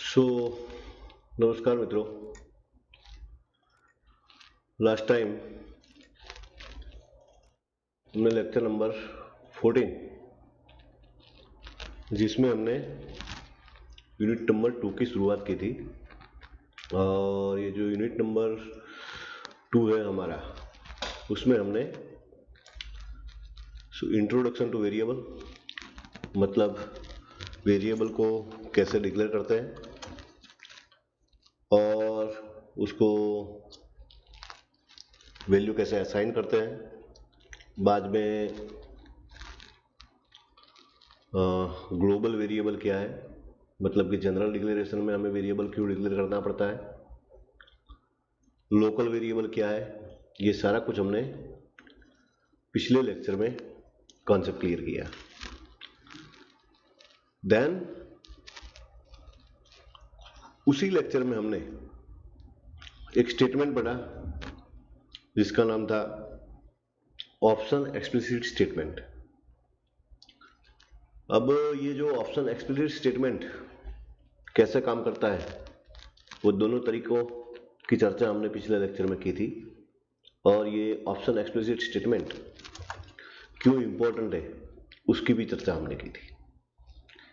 सो नमस्कार मित्रों। Last time हमने लेक्चर नंबर 14 जिसमें हमने यूनिट नंबर 2 की शुरुआत की थी, और ये जो यूनिट नंबर 2 है हमारा, उसमें हमने इंट्रोडक्शन टू वेरिएबल, मतलब वेरिएबल को कैसे डिक्लेयर करते हैं और उसको वैल्यू कैसे असाइन करते हैं, बाद में ग्लोबल वेरिएबल क्या है, मतलब कि जनरल डिक्लेरेशन में हमें वेरिएबल क्यों डिक्लेयर करना पड़ता है, लोकल वेरिएबल क्या है, ये सारा कुछ हमने पिछले लेक्चर में कॉन्सेप्ट क्लियर किया। देन उसी लेक्चर में हमने एक स्टेटमेंट पढ़ा जिसका नाम था ऑप्शन एक्सप्लिसिट स्टेटमेंट। अब ये जो ऑप्शन एक्सप्लिसिट स्टेटमेंट कैसे काम करता है, वो दोनों तरीकों की चर्चा हमने पिछले लेक्चर में की थी, और ये ऑप्शन एक्सप्लिसिट स्टेटमेंट क्यों इंपॉर्टेंट है उसकी भी चर्चा हमने की थी।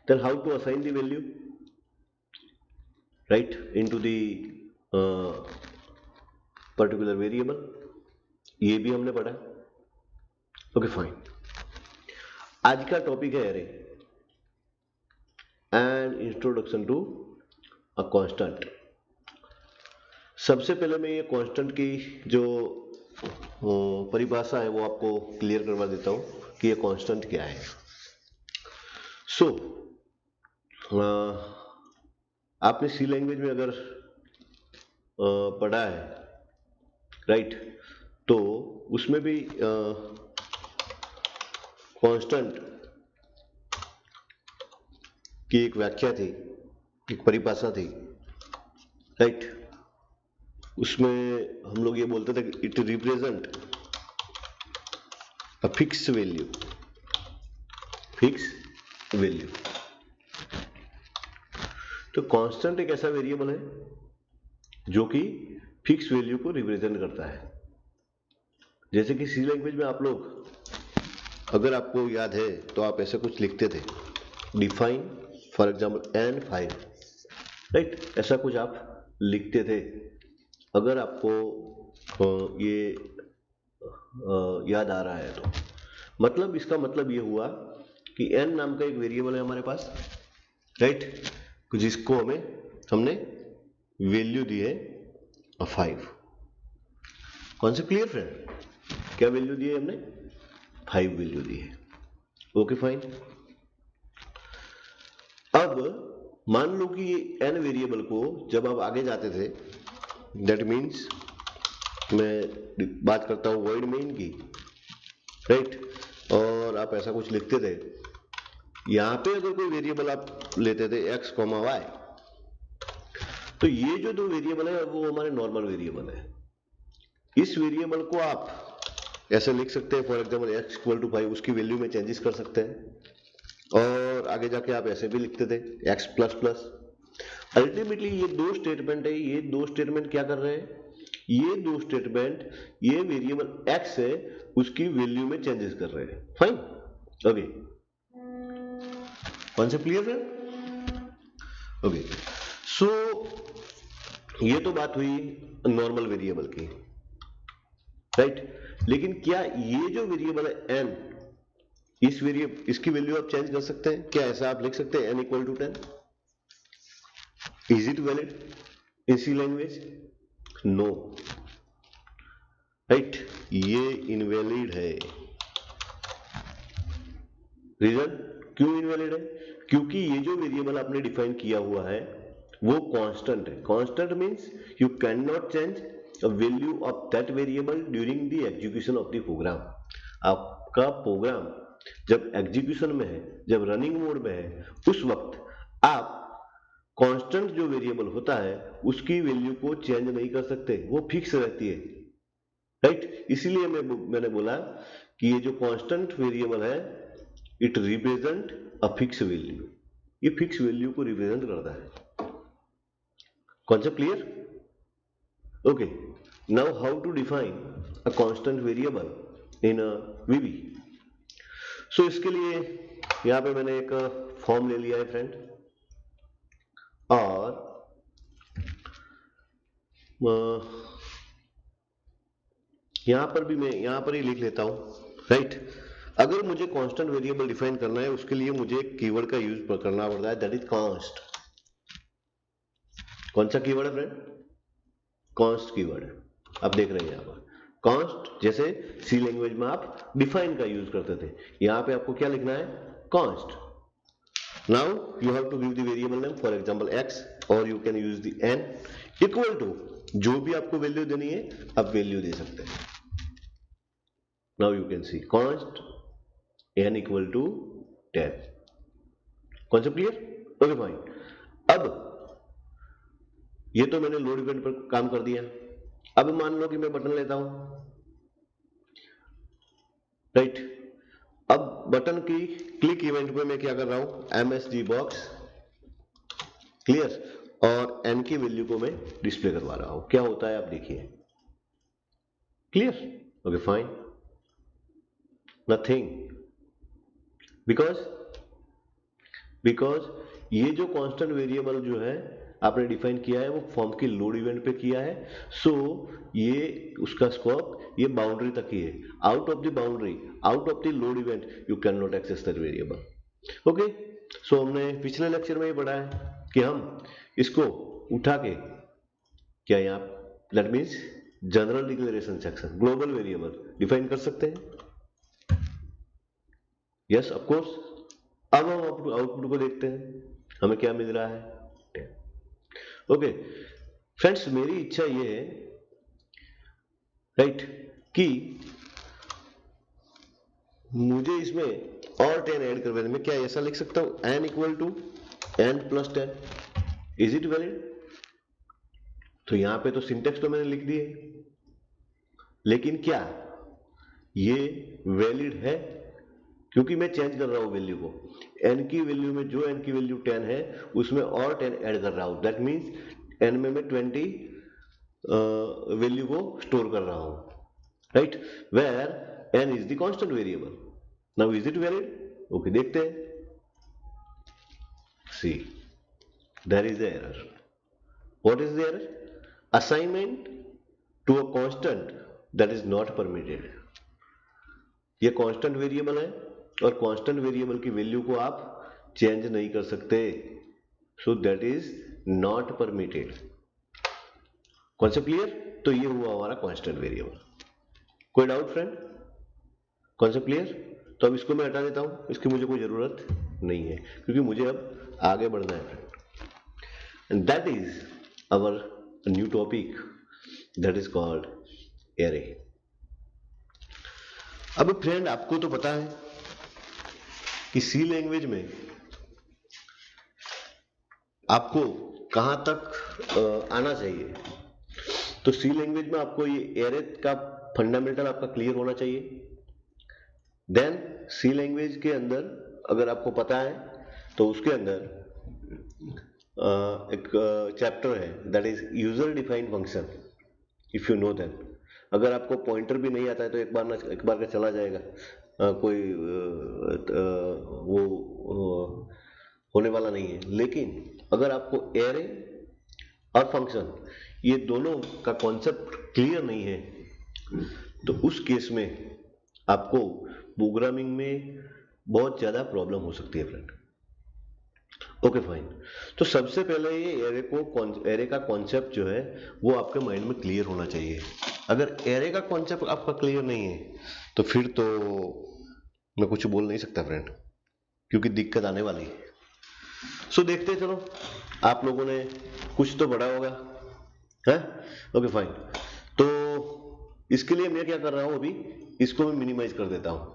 Then how to assign the value right into the particular variable, ये भी हमने पढ़ा। Okay fine. आज का टॉपिक है array and introduction to a constant. सबसे पहले मैं ये कांस्टेंट की जो परिभाषा है वो आपको क्लियर करवा देता हूं कि ये कांस्टेंट क्या है। सो आपने सी लैंग्वेज में अगर पढ़ा है राइट, तो उसमें भी कांस्टेंट की एक व्याख्या थी, एक परिभाषा थी राइट। उसमें हम लोग ये बोलते थे कि it represent a fix value, fix value. तो कांस्टेंट एक ऐसा वेरिएबल है जो कि फिक्स वैल्यू को रिप्रेजेंट करता है। जैसे कि सी लैंग्वेज में आप लोग, अगर आपको याद है तो आप ऐसे कुछ लिखते थे, define for example n5 right, ऐसा कुछ आप लिखते थे। अगर आपको ये याद आ रहा है तो मतलब इसका मतलब ये हुआ कि n नाम का एक वेरिएबल है हमारे पास राइट, जिसको हमने वैल्यू दी है 5। Concept clear friend? क्या वैल्यू दी है हमने? 5 वैल्यू दी है। Okay fine. अब मान लो कि ये n वेरिएबल को जब आप आगे जाते थे, दैट मीन्स मैं बात करता हूं वॉइड मेन की राइट, और आप ऐसा कुछ लिखते थे, यहां पे अगर कोई वेरिएबल आप लेते थे x, y, तो ये जो दो वेरिएबल है वो हमारे नॉर्मल वेरिएबल है। इस वेरिएबल को आप ऐसे लिख सकते हैं, for example x equal to 5, उसकी वैल्यू में चेंजेस कर सकते हैं, और आगे जाके आप ऐसे भी लिखते थे x प्लस प्लस। अल्टीमेटली ये दो स्टेटमेंट है, ये दो स्टेटमेंट क्या कर रहे हैं, ये दो स्टेटमेंट ये वेरिएबल x है उसकी वैल्यू में चेंजेस कर रहे हैं। फाइन। ओके, कॉन्सेप्ट क्लियर है? ओके, सो ये तो बात हुई नॉर्मल वेरिएबल की राइट। लेकिन क्या ये जो वेरिएबल है n, इस वेरिएबल इसकी वैल्यू आप चेंज कर सकते हैं क्या? ऐसा आप लिख सकते हैं n equal to 10। Is it valid in C language? No right, ये इनवैलिड है। रीजन क्यों इनवैलिड है? क्योंकि ये जो वेरिएबल आपने डिफाइन किया हुआ है वो कांस्टेंट है। Constant means you can not change a value of that variable during the execution of the program। आपका प्रोग्राम जब एग्जीक्यूशन में है, जब रनिंग मोड में है, उस वक्त आप कांस्टेंट जो वेरिएबल होता है उसकी वैल्यू को चेंज नहीं कर सकते, वो फिक्स रहती है राइट। इसीलिए मैंने बोला कि ये जो कांस्टेंट वेरिएबल है it represent a fix value, ये फिक्स वैल्यू को रिप्रेजेंट करता है। Concept clear? Okay. Now how to define a constant variable in a VB? So इसके लिए यहाँ पे मैंने एक फॉर्म ले लिया है फ्रेंड, और यहाँ पर भी मैं यहाँ पर ही लिख लेता हूँ, राइट। अगर मुझे कांस्टेंट वेरिएबल डिफाइन करना है, उसके लिए मुझे एक कीवर्ड का यूज करना पड़ता है, दैट इज कांस्ट। कौन सा कीवर्ड है फ्रेंड? कांस्ट कीवर्ड है। आप देख रहे हैं यहाँ पर कांस्ट, जैसे सी लैंग्वेज में आप डिफाइन का यूज करते थे, यहाँ पे आपको क्या लिखना है? Const. Now you have to give the variable name, for example x, और you can use the n equal to, जो भी आपको वैल्यू देनी है आप वैल्यू दे सकते हैं। Now you can see const n equal to 10। Concept clear? Okay fine. अब ये तो मैंने लोड इवेंट पर काम कर दिया। अब मान लो कि मैं बटन लेता हूं, राइट। अब बटन की क्लिक इवेंट पे मैं क्या कर रहा हूं? MSG बॉक्स क्लियर, और n की वैल्यू को मैं डिस्प्ले करवा रहा हूं। क्या होता है आप देखिए। Clear? Okay fine. Nothing, because ये जो कांस्टेंट वेरिएबल जो है आपने डिफाइन किया है वो फॉर्म की लोड इवेंट पे किया है, सो ये उसका स्कोप ये बाउंड्री तक ही है। Out of the boundary, out of the load event you can not access that variable. Okay, so हमने पिछले लेक्चर में ये पढ़ा है कि हम इसको उठा के क्या यहाँ, that means general declaration section global variable define कर सकते हैं। Yes of course. अब हम आउटपुट को देखते हैं, हमें क्या मिल रहा है? ओके फ्रेंड्स, मेरी इच्छा ये है, राइट, कि मुझे इसमें और 10 ऐड करवा दें। मैं क्या ऐसा लिख सकता हूं? n equal to n plus 10। Is it valid? तो यहां पे तो सिंटेक्स तो मैंने लिख दी है, लेकिन क्या ये वैलिड है? क्योंकि मैं चेंज कर रहा हूं वैल्यू को। n की वैल्यू में, जो n की वैल्यू 10 है उसमें और 10 ऐड कर रहा हूं, दैट मीन्स n में मैं 20 वैल्यू को स्टोर कर रहा हूं, right, where n is the constant variable. Now is it valid? Okay, देखते हैं। See, there is the error. What is the error? Assignment to a constant that is not permitted. ये constant variable है और constant variable की value को आप change नहीं कर सकते, so that is not permitted. Concept clear? तो ये हुआ हमारा कांस्टेंट वेरिएबल। कोई डाउट फ्रेंड? Concept clear? तो अब इसको मैं हटा देता हूं, इसकी मुझे कोई जरूरत नहीं है, क्योंकि मुझे अब आगे बढ़ना है friend. And that is our new topic, that is called array. अब फ्रेंड आपको तो पता है कि सी लैंग्वेज में आपको कहां तक आना चाहिए। तो सी लैंग्वेज में आपको ये एरे का फंडामेंटल आपका क्लियर होना चाहिए। देन सी लैंग्वेज के अंदर अगर आपको पता है तो उसके अंदर एक चैप्टर है, that is user defined function, if you know that. अगर आपको पॉइंटर भी नहीं आता है तो एक बार का चला जाएगा, कोई वो होने वाला नहीं है। लेकिन अगर आपको एरे और फंक्शन ये दोनों का कॉन्सेप्ट क्लियर नहीं है तो उस केस में आपको प्रोग्रामिंग में बहुत ज्यादा प्रॉब्लम हो सकती है फ्रेंड। Okay fine. तो सबसे पहले ये एरे का कॉन्सेप्ट जो है वो आपके माइंड में क्लियर होना चाहिए। अगर एरे का कॉन्सेप्ट आपका क्लियर नहीं है तो फिर तो मैं कुछ बोल नहीं सकता फ्रेंड, क्योंकि दिक्कत आने वाली है। सो देखते हैं, चलो आप लोगों ने कुछ तो पढ़ा होगा है। Okay fine. तो इसके लिए मैं क्या कर रहा हूं, अभी इसको मैं मिनिमाइज कर देता हूं,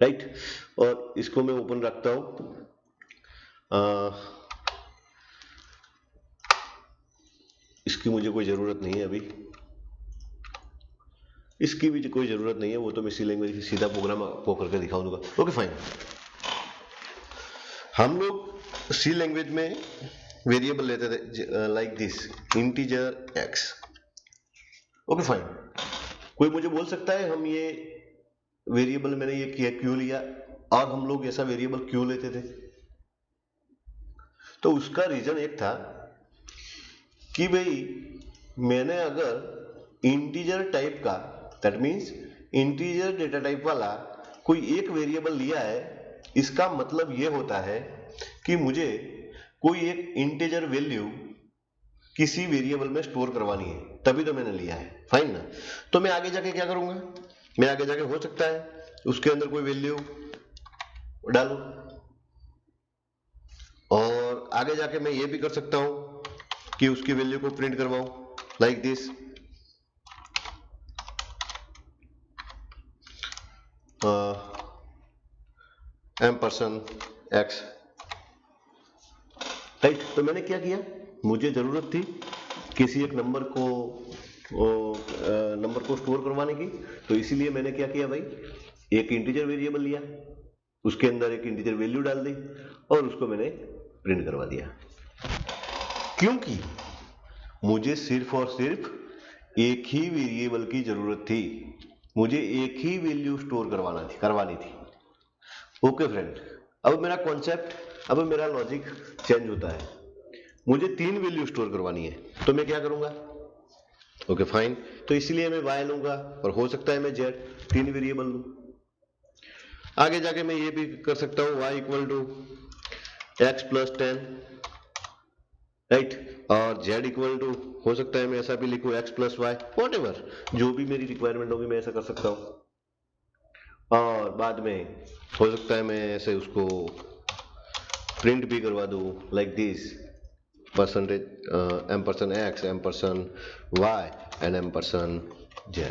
राइट, और इसको मैं ओपन रखता हूं। इसकी मुझे कोई जरूरत नहीं है अभी, इसकी भी कोई जरूरत नहीं है, वो तो मैं सी लैंग्वेज सीधा प्रोग्राम आपको करके दिखाऊंगा। Okay fine. हम लोग सी लैंग्वेज में वेरिएबल लेते थे like this integer x। Okay fine, कोई मुझे बोल सकता है हम ये वेरिएबल मैंने ये किया क्यों लिया और हम लोग ऐसा वेरिएबल क्यों लेते थे? तो उसका रीजन एक था कि भाई मैंने अगर इंटीजर टाइप का, that means integer data type वाला कोई एक वेरिएबल लिया है, इसका मतलब ये होता है कि मुझे कोई एक इंटीजर वैल्यू किसी वेरिएबल में स्टोर करवानी है, तभी तो मैंने लिया है, फाइन ना। तो मैं आगे जाके क्या करूंगा, मैं आगे जाके हो सकता है उसके अंदर कोई वैल्यू डालूं और आगे जाके मैं ये भी कर सकता हूं कि उसकी वैल्यू को प्रिंट करवाऊं लाइक दिस $x, राइट। तो मैंने क्या किया, मुझे जरूरत थी किसी एक नंबर को स्टोर करवाने की, तो इसीलिए मैंने क्या किया भाई, एक इंटीजर वेरिएबल लिया, उसके अंदर एक इंटीजर वैल्यू डाल दी और उसको मैंने प्रिंट करवा दिया, क्योंकि मुझे सिर्फ और सिर्फ एक ही वेरिएबल की जरूरत थी, मुझे एक ही वैल्यू स्टोर करवानी थी। ओके फ्रेंड, अब मेरा कॉन्सेप्ट, अब मेरा लॉजिक चेंज होता है, मुझे 3 वैल्यू स्टोर करवानी है, तो मैं क्या करूंगा, ओके फाइन, तो इसलिए मैं y लूंगा और हो सकता है मैं z, 3 वेरिएबल लूं। आगे जाके मैं ये भी कर सकता हूं y equal to x plus 10, right, और z इक्वल टू, हो सकता है मैं ऐसा भी लिखूं x plus y, whatever, जो भी मेरी रिक्वायरमेंट होगी मैं ऐसा कर सकता हूं। और बाद में हो सकता है मैं ऐसे उसको प्रिंट भी करवा दूं like this percentage $x, $y and $z।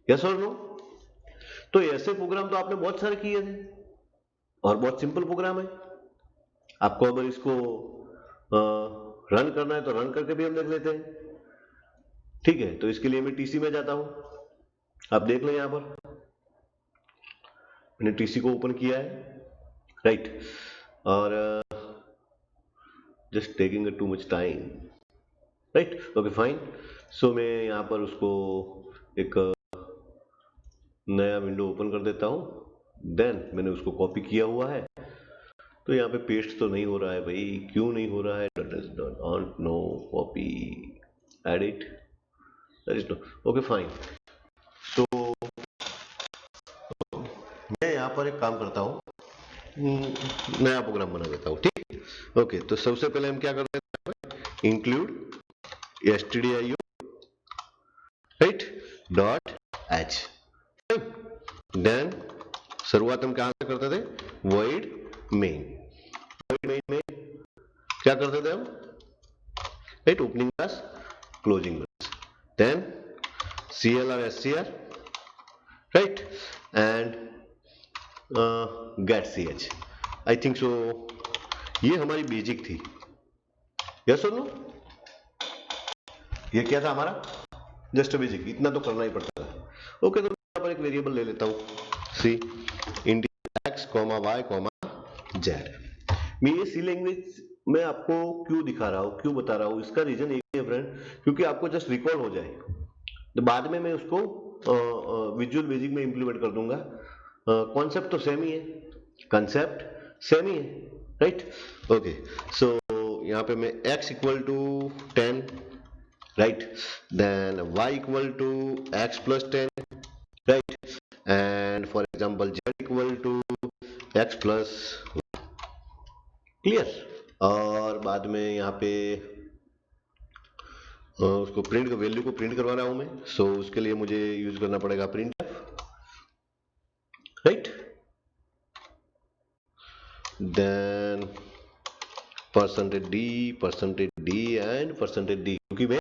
Yes और नो? तो ऐसे प्रोग्राम तो आपने बहुत सारे किए थे और बहुत सिंपल प्रोग्राम है, आपको अगर इसको रन करना है तो रन करके भी हम देख लेते हैं, ठीक है। तो इसके लिए मैं टीसी में जाता हूं, आप देख लें, यहां पर मैंने टीसी को ओपन किया है, राइट, और just taking too much time, right, okay fine. So मैं यहाँ पर उसको एक नया विंडो ओपन कर देता हूँ, देन मैंने उसको कॉपी किया हुआ है, तो यहाँ पे पेस्ट तो नहीं हो रहा है भाई, क्यों नहीं हो रहा है, don't know, copy, edit, that is no, okay fine. So मैं यहाँ पर एक काम करता हूँ, नया प्रोग्राम बना देता हूँ, ठीक। ओके, तो सबसे पहले हम क्या कर देते हैं, include stdio, right, dot h, then शुरुआत हम कहां से करते थे, void main, में क्या करते थे हम, right, opening class, closing class, then cl और scr, right, and get ch, I think so ये हमारी बेसिक थी, यस और नो? ये क्या था हमारा, जस्ट बेसिक, इतना तो करना ही पड़ता है। ओके, तो मैं यहाँ पर एक वेरिएबल ले लेता हूँ, सी इंटीजर x, y, z। मैं ये सी लैंग्वेज में आपको क्यों दिखा रहा हूँ, क्यों बता रहा हूँ, इसका रीजन एक ही है फ्रेंड, क्योंकि आपको जस्ट रिकॉल हो जाए, तो बाद में मैं उसको विजुअल बेसिक में इंप्लीमेंट कर दूंगा। कॉन्सेप्ट तो सेम ही है, कंसेप्ट सेम ही है, राइट। ओके, सो यहाँ पे मैं x equal to 10, right, then y equal to x plus 10, right, and for example z equal to x plus, clear। और बाद में यहाँ पे उसको प्रिंट, वैल्यू को प्रिंट करवा रहा हूं मैं, सो उसके लिए मुझे यूज करना पड़ेगा print, right, then %d and %d, क्योंकि मैं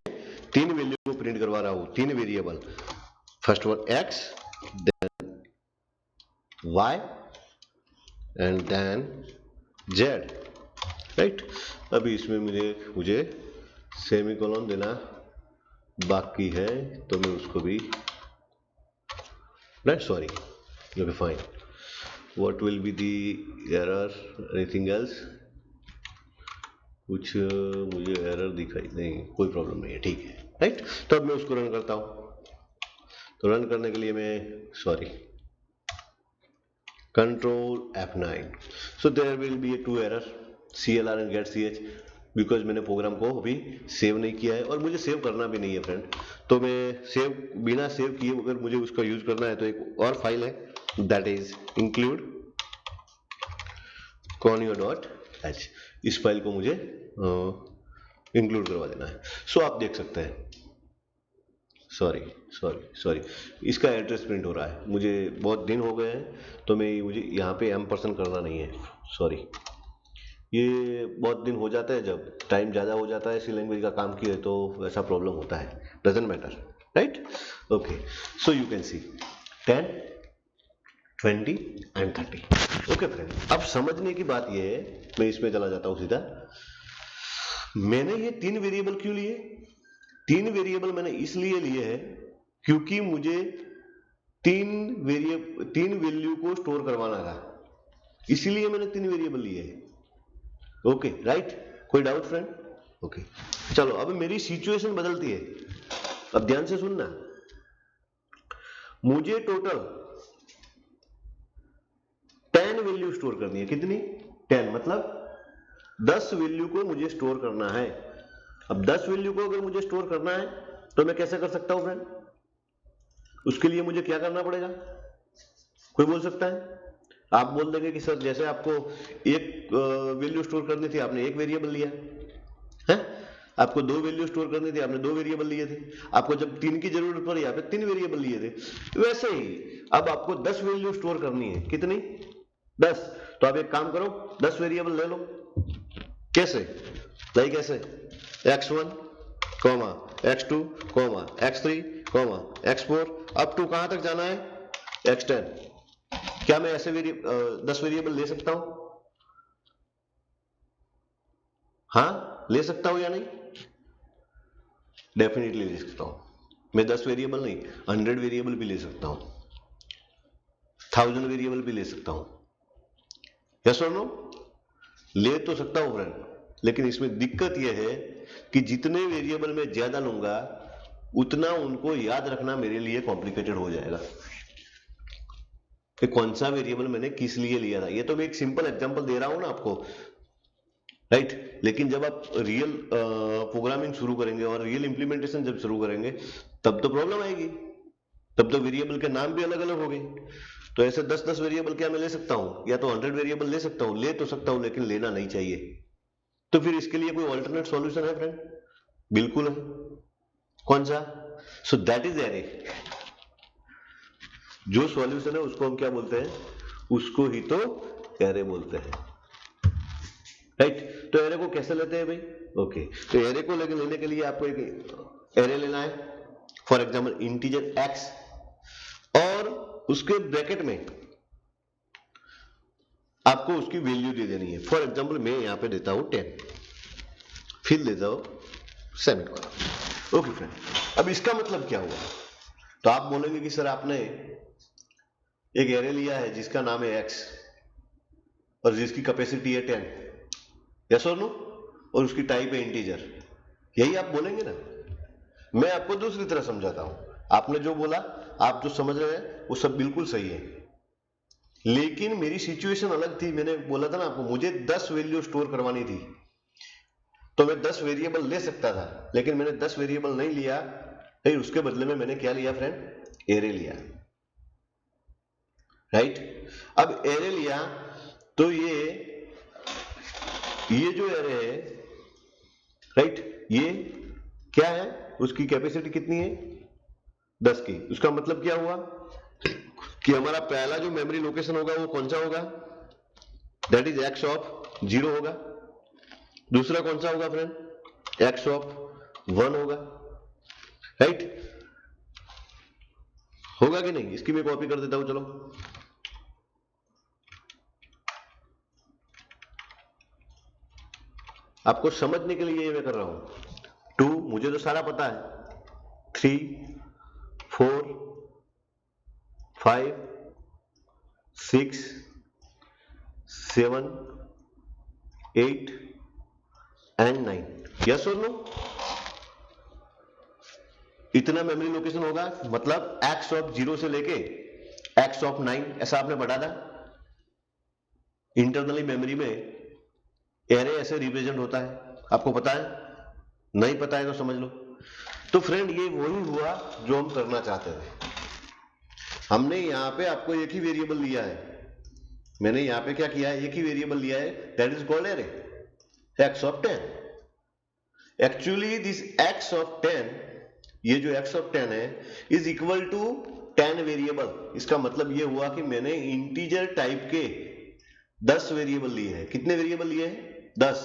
3 वैल्यू को प्रिंट करवा रहा हूं, 3 variable, first one x, then y and then z, right. अभी इसमें मुझे सेमीकोलन देना बाकी है, तो मैं उसको भी, right, sorry, okay fine, what will be the error, anything else, कुछ मुझे एरर दिखाई नहीं, कोई प्रॉब्लम नहीं है, ठीक है, राइट। तो अब मैं उसको रन करता हूँ। तो रन करने के लिए मैं control F9। So there will be two error, CLR and get CH, because मैंने प्रोग्राम को अभी सेव नहीं किया है और मुझे सेव करना भी नहीं है फ्रेंड। तो मैं बिना सेव किए अगर मुझे उसका यूज करना है तो एक और फाइल है, दैट इज include conio.h। इस फाइल को मुझे इंक्लूड करवा देना है। सो आप देख सकते हैं, सॉरी, इसका एड्रेस प्रिंट हो रहा है, मुझे बहुत दिन हो गए हैं तो मुझे यहाँ पे M% करना नहीं है, सॉरी। ये बहुत दिन हो जाता है, जब टाइम ज़्यादा हो जाता है इसी लैंग्वेज का काम किए तो ऐसा प्रॉब्लम होता है, doesn't matter, right. Okay, so you can C 10, 20 and 30। Okay friend, अब समझने की बात ये है, मैं इसमें चला जाता हूँ सीधा। मैंने ये 3 वेरिएबल क्यों लिए? 3 वेरिएबल मैंने इसलिए लिए हैं क्योंकि मुझे 3 वैल्यू को स्टोर करवाना था, इसीलिए मैंने 3 वेरिएबल लिए हैं। ओके, राइट, कोई डाउट फ्रेंड? ओके, चलो अब मेरी सिचुएशन बदलती है, अब ध्यान से सुनना। मुझे टोटल 10 वैल्यू स्टोर करनी है, कितनी? 10, मतलब 10 वैल्यू को मुझे स्टोर करना है। अब 10 वैल्यू को अगर मुझे स्टोर करना है तो मैं कैसे कर सकता हूं फ्रेंड? उसके लिए मुझे क्या करना पड़ेगा? कोई बोल सकता है? आप बोल देंगे कि सर जैसे आपको एक वैल्यू स्टोर करनी थी, आपने एक वेरिएबल लिया है, आपको 2 वैल्यू स्टोर करनी थी, आपने 2 वेरिएबल लिए थे, आपको जब 3 की जरूरत पड़ी आपने 3 वेरिएबल लिए थे। वैसे ही अब आपको 10 वैल्यू स्टोर करनी है, कितनी? 10। तो आप एक काम करो, 10 वेरिएबल ले लो। कैसे? लाइक ऐसे, x1, x2, x3, x4, up to कहां तक जाना है? x10। क्या मैं ऐसे 10 वेरिएबल ले सकता हूं? हाँ, ले सकता हूं या नहीं? डेफिनेटली ले सकता हूं। मैं 10 वेरिएबल नहीं, 100 वेरिएबल भी ले सकता हूं, 1000 वेरिएबल भी ले सकता हूं। यस और नो? ले तो सकता हूं फ्रेंड, लेकिन इसमें दिक्कत यह है कि जितने वेरिएबल मैं ज्यादा लूंगा उतना उनको याद रखना मेरे लिए कॉम्प्लिकेटेड हो जाएगा कि कौन सा वेरिएबल मैंने किस लिए लिया था। ये तो मैं एक सिंपल एग्जांपल दे रहा हूं ना आपको, राइट। लेकिन जब आप रियल प्रोग्रामिंग शुरू करेंगे और रियल इंप्लीमेंटेशन जब शुरू करेंगे तब तो प्रॉब्लम आएगी, तब तो वेरिएबल के नाम भी अलग अलग हो गए। तो ऐसे 10-10 वेरिएबल क्या मैं ले सकता हूं? या तो 100 वेरिएबल ले सकता हूं, ले तो सकता हूं लेकिन लेना नहीं चाहिए। तो फिर इसके लिए कोई ऑल्टरनेट सॉल्यूशन है फ्रेंड? बिल्कुल है। कौन सा? So that is array. जो सॉल्यूशन है उसको हम क्या बोलते हैं? उसको ही तो एरे बोलते हैं, राइट। तो एरे को कैसे लेते हैं भाई? ओके, तो एरे को लेने के लिए आपको एक एरे लेना है, फॉर एग्जाम्पल इंटीजर x, और उसके ब्रैकेट में आपको उसकी वैल्यू दे देनी है। फॉर एग्जाम्पल मैं यहां पे देता हूं 10, फिर ले जाओ सेमीकोलन। ओके फ्रेंड, अब इसका मतलब क्या हुआ? तो आप बोलेंगे कि सर आपने एक एरे लिया है जिसका नाम है x और जिसकी कैपेसिटी है 10, यस और नो, और उसकी टाइप है इंटीजर, यही आप बोलेंगे ना? मैं आपको दूसरी तरह समझाता हूं, आपने जो बोला, आप जो समझ रहे हैं वो सब बिल्कुल सही है, लेकिन मेरी सिचुएशन अलग थी। मैंने बोला था ना आपको, मुझे 10 वैल्यू स्टोर करवानी थी, तो मैं 10 वेरिएबल ले सकता था, लेकिन मैंने 10 वेरिएबल नहीं लिया। नहीं, उसके बदले में मैंने क्या लिया फ्रेंड? एरे लिया, राइट। अब एरे लिया तो ये जो एरे है, राइट, ये क्या है? उसकी कैपेसिटी कितनी है? 10 की। उसका मतलब क्या हुआ कि हमारा पहला जो मेमोरी लोकेशन होगा वो कौन सा होगा? दैट इज x ऑफ 0 होगा। दूसरा कौन सा होगा फ्रेंड? x ऑफ 1 होगा, राइट। होगा कि नहीं? इसकी मैं कॉपी कर देता हूं, चलो। आपको समझने के लिए ये मैं कर रहा हूं। 2 मुझे तो सारा पता है, 3, 4, 5, 6, 7, 8 एंड 9, यस और नो? इतना मेमोरी लोकेशन होगा, मतलब x ऑफ 0 से लेके x ऑफ 9 ऐसा आपने बढ़ा था। इंटरनली मेमोरी में एरे ऐसे रिप्रेजेंट होता है, आपको पता है? नहीं पता है तो समझ लो। तो फ्रेंड ये वही हुआ जो हम करना चाहते थे। हमने यहां पे आपको एक ही वेरिएबल लिया है, मैंने यहां पे क्या किया है, एक ही वेरिएबल लिया है, that is called array x of 10। Actually this x of 10, ये जो x ऑफ 10 है इज इक्वल टू 10 वेरिएबल। इसका मतलब ये हुआ कि मैंने इंटीजर टाइप के 10 वेरिएबल लिए हैं। कितने वेरिएबल लिए हैं? 10,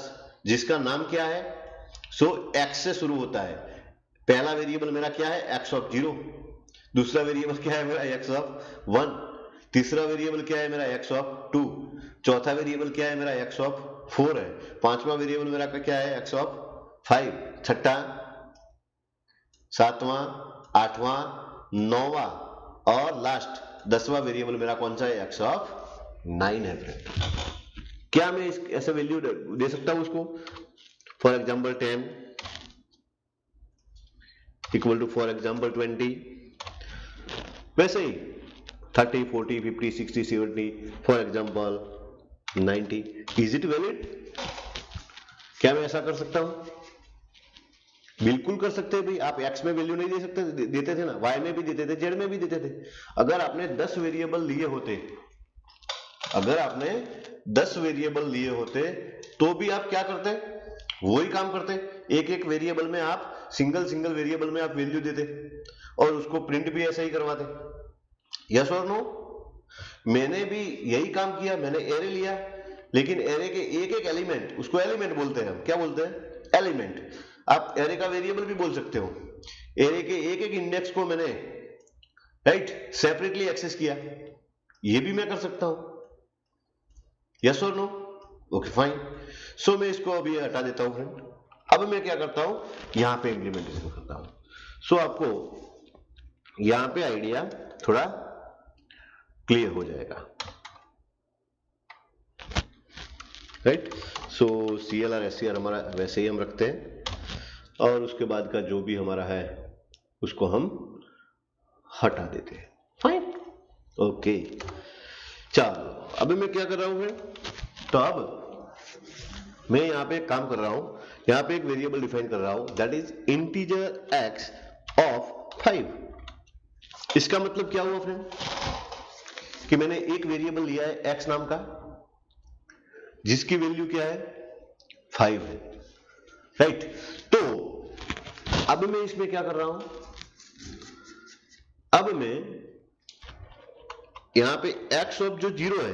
जिसका नाम क्या है? x से शुरू होता है। पहला वेरिएबल मेरा क्या है? x of 0। दूसरा वेरिएबल क्या है मेरा? x of 1। तीसरा वेरिएबल क्या है मेरा? x of 2। चौथा वेरिएबल क्या है मेरा? x ऑफ 4 है। पांचवा वेरिएबल मेरा क्या है? x of 5। छठा, सातवां, आठवां, नौवां और लास्ट 10वां वेरिएबल मेरा कौन सा है? x ऑफ 9 है फ्रेंड। क्या मैं ऐसे वैल्यू दे सकता हूं उसको? For example 10 equal to for example 20, वैसे ही 30, 40, 50, 60, 70, for example 90। Is it valid? क्या मैं ऐसा कर सकता हूं? बिल्कुल कर सकते हैं भाई। आप x में वैल्यू नहीं दे सकते, देते थे ना, y में भी देते थे, z में भी देते थे। अगर आपने 10 वेरिएबल लिए होते, अगर आपने 10 वेरिएबल लिए होते तो भी आप क्या करते? वही काम करते। एक एक वेरिएबल में आप सिंगल वेरिएबल में आप वैल्यू देते और उसको प्रिंट भी ऐसा ही करवाते। यस और नो? मैंने भी यही काम किया। मैंने एरे लिया, लेकिन एरे के एक एक एलिमेंट, उसको एलिमेंट बोलते हैं हम। क्या बोलते हैं? एलिमेंट। आप एरे का वेरिएबल भी बोल सकते हो। एरे के एक एक इंडेक्स को मैंने राइट सेपरेटली एक्सेस किया, ये भी मैं कर सकता हूं। यस और नो? Okay fine. सो मैं इसको अभी हटा देता हूं फ्रेंड। अब मैं क्या करता हूं, यहां पे इंप्लीमेंटेशन करता हूं। सो आपको यहां पे आइडिया थोड़ा क्लियर हो जाएगा, राइट? सो CLR SCR हमारा वैसे ही हम रखते हैं और उसके बाद का जो भी हमारा है उसको हम हटा देते हैं। Fine, okay. चलो अभी मैं क्या कर रहा हूं फ्रेंड, तो अब मैं यहां पे एक काम कर रहा हूं, यहां पे एक वेरिएबल डिफाइन कर रहा हूं, that is integer x of 5। इसका मतलब क्या हुआ फ्रेंड कि मैंने एक वेरिएबल लिया है x नाम का, जिसकी वैल्यू क्या है? 5 है, राइट? तो अब मैं इसमें क्या कर रहा हूं, अब मैं यहां पे x ऑफ जो 0 है,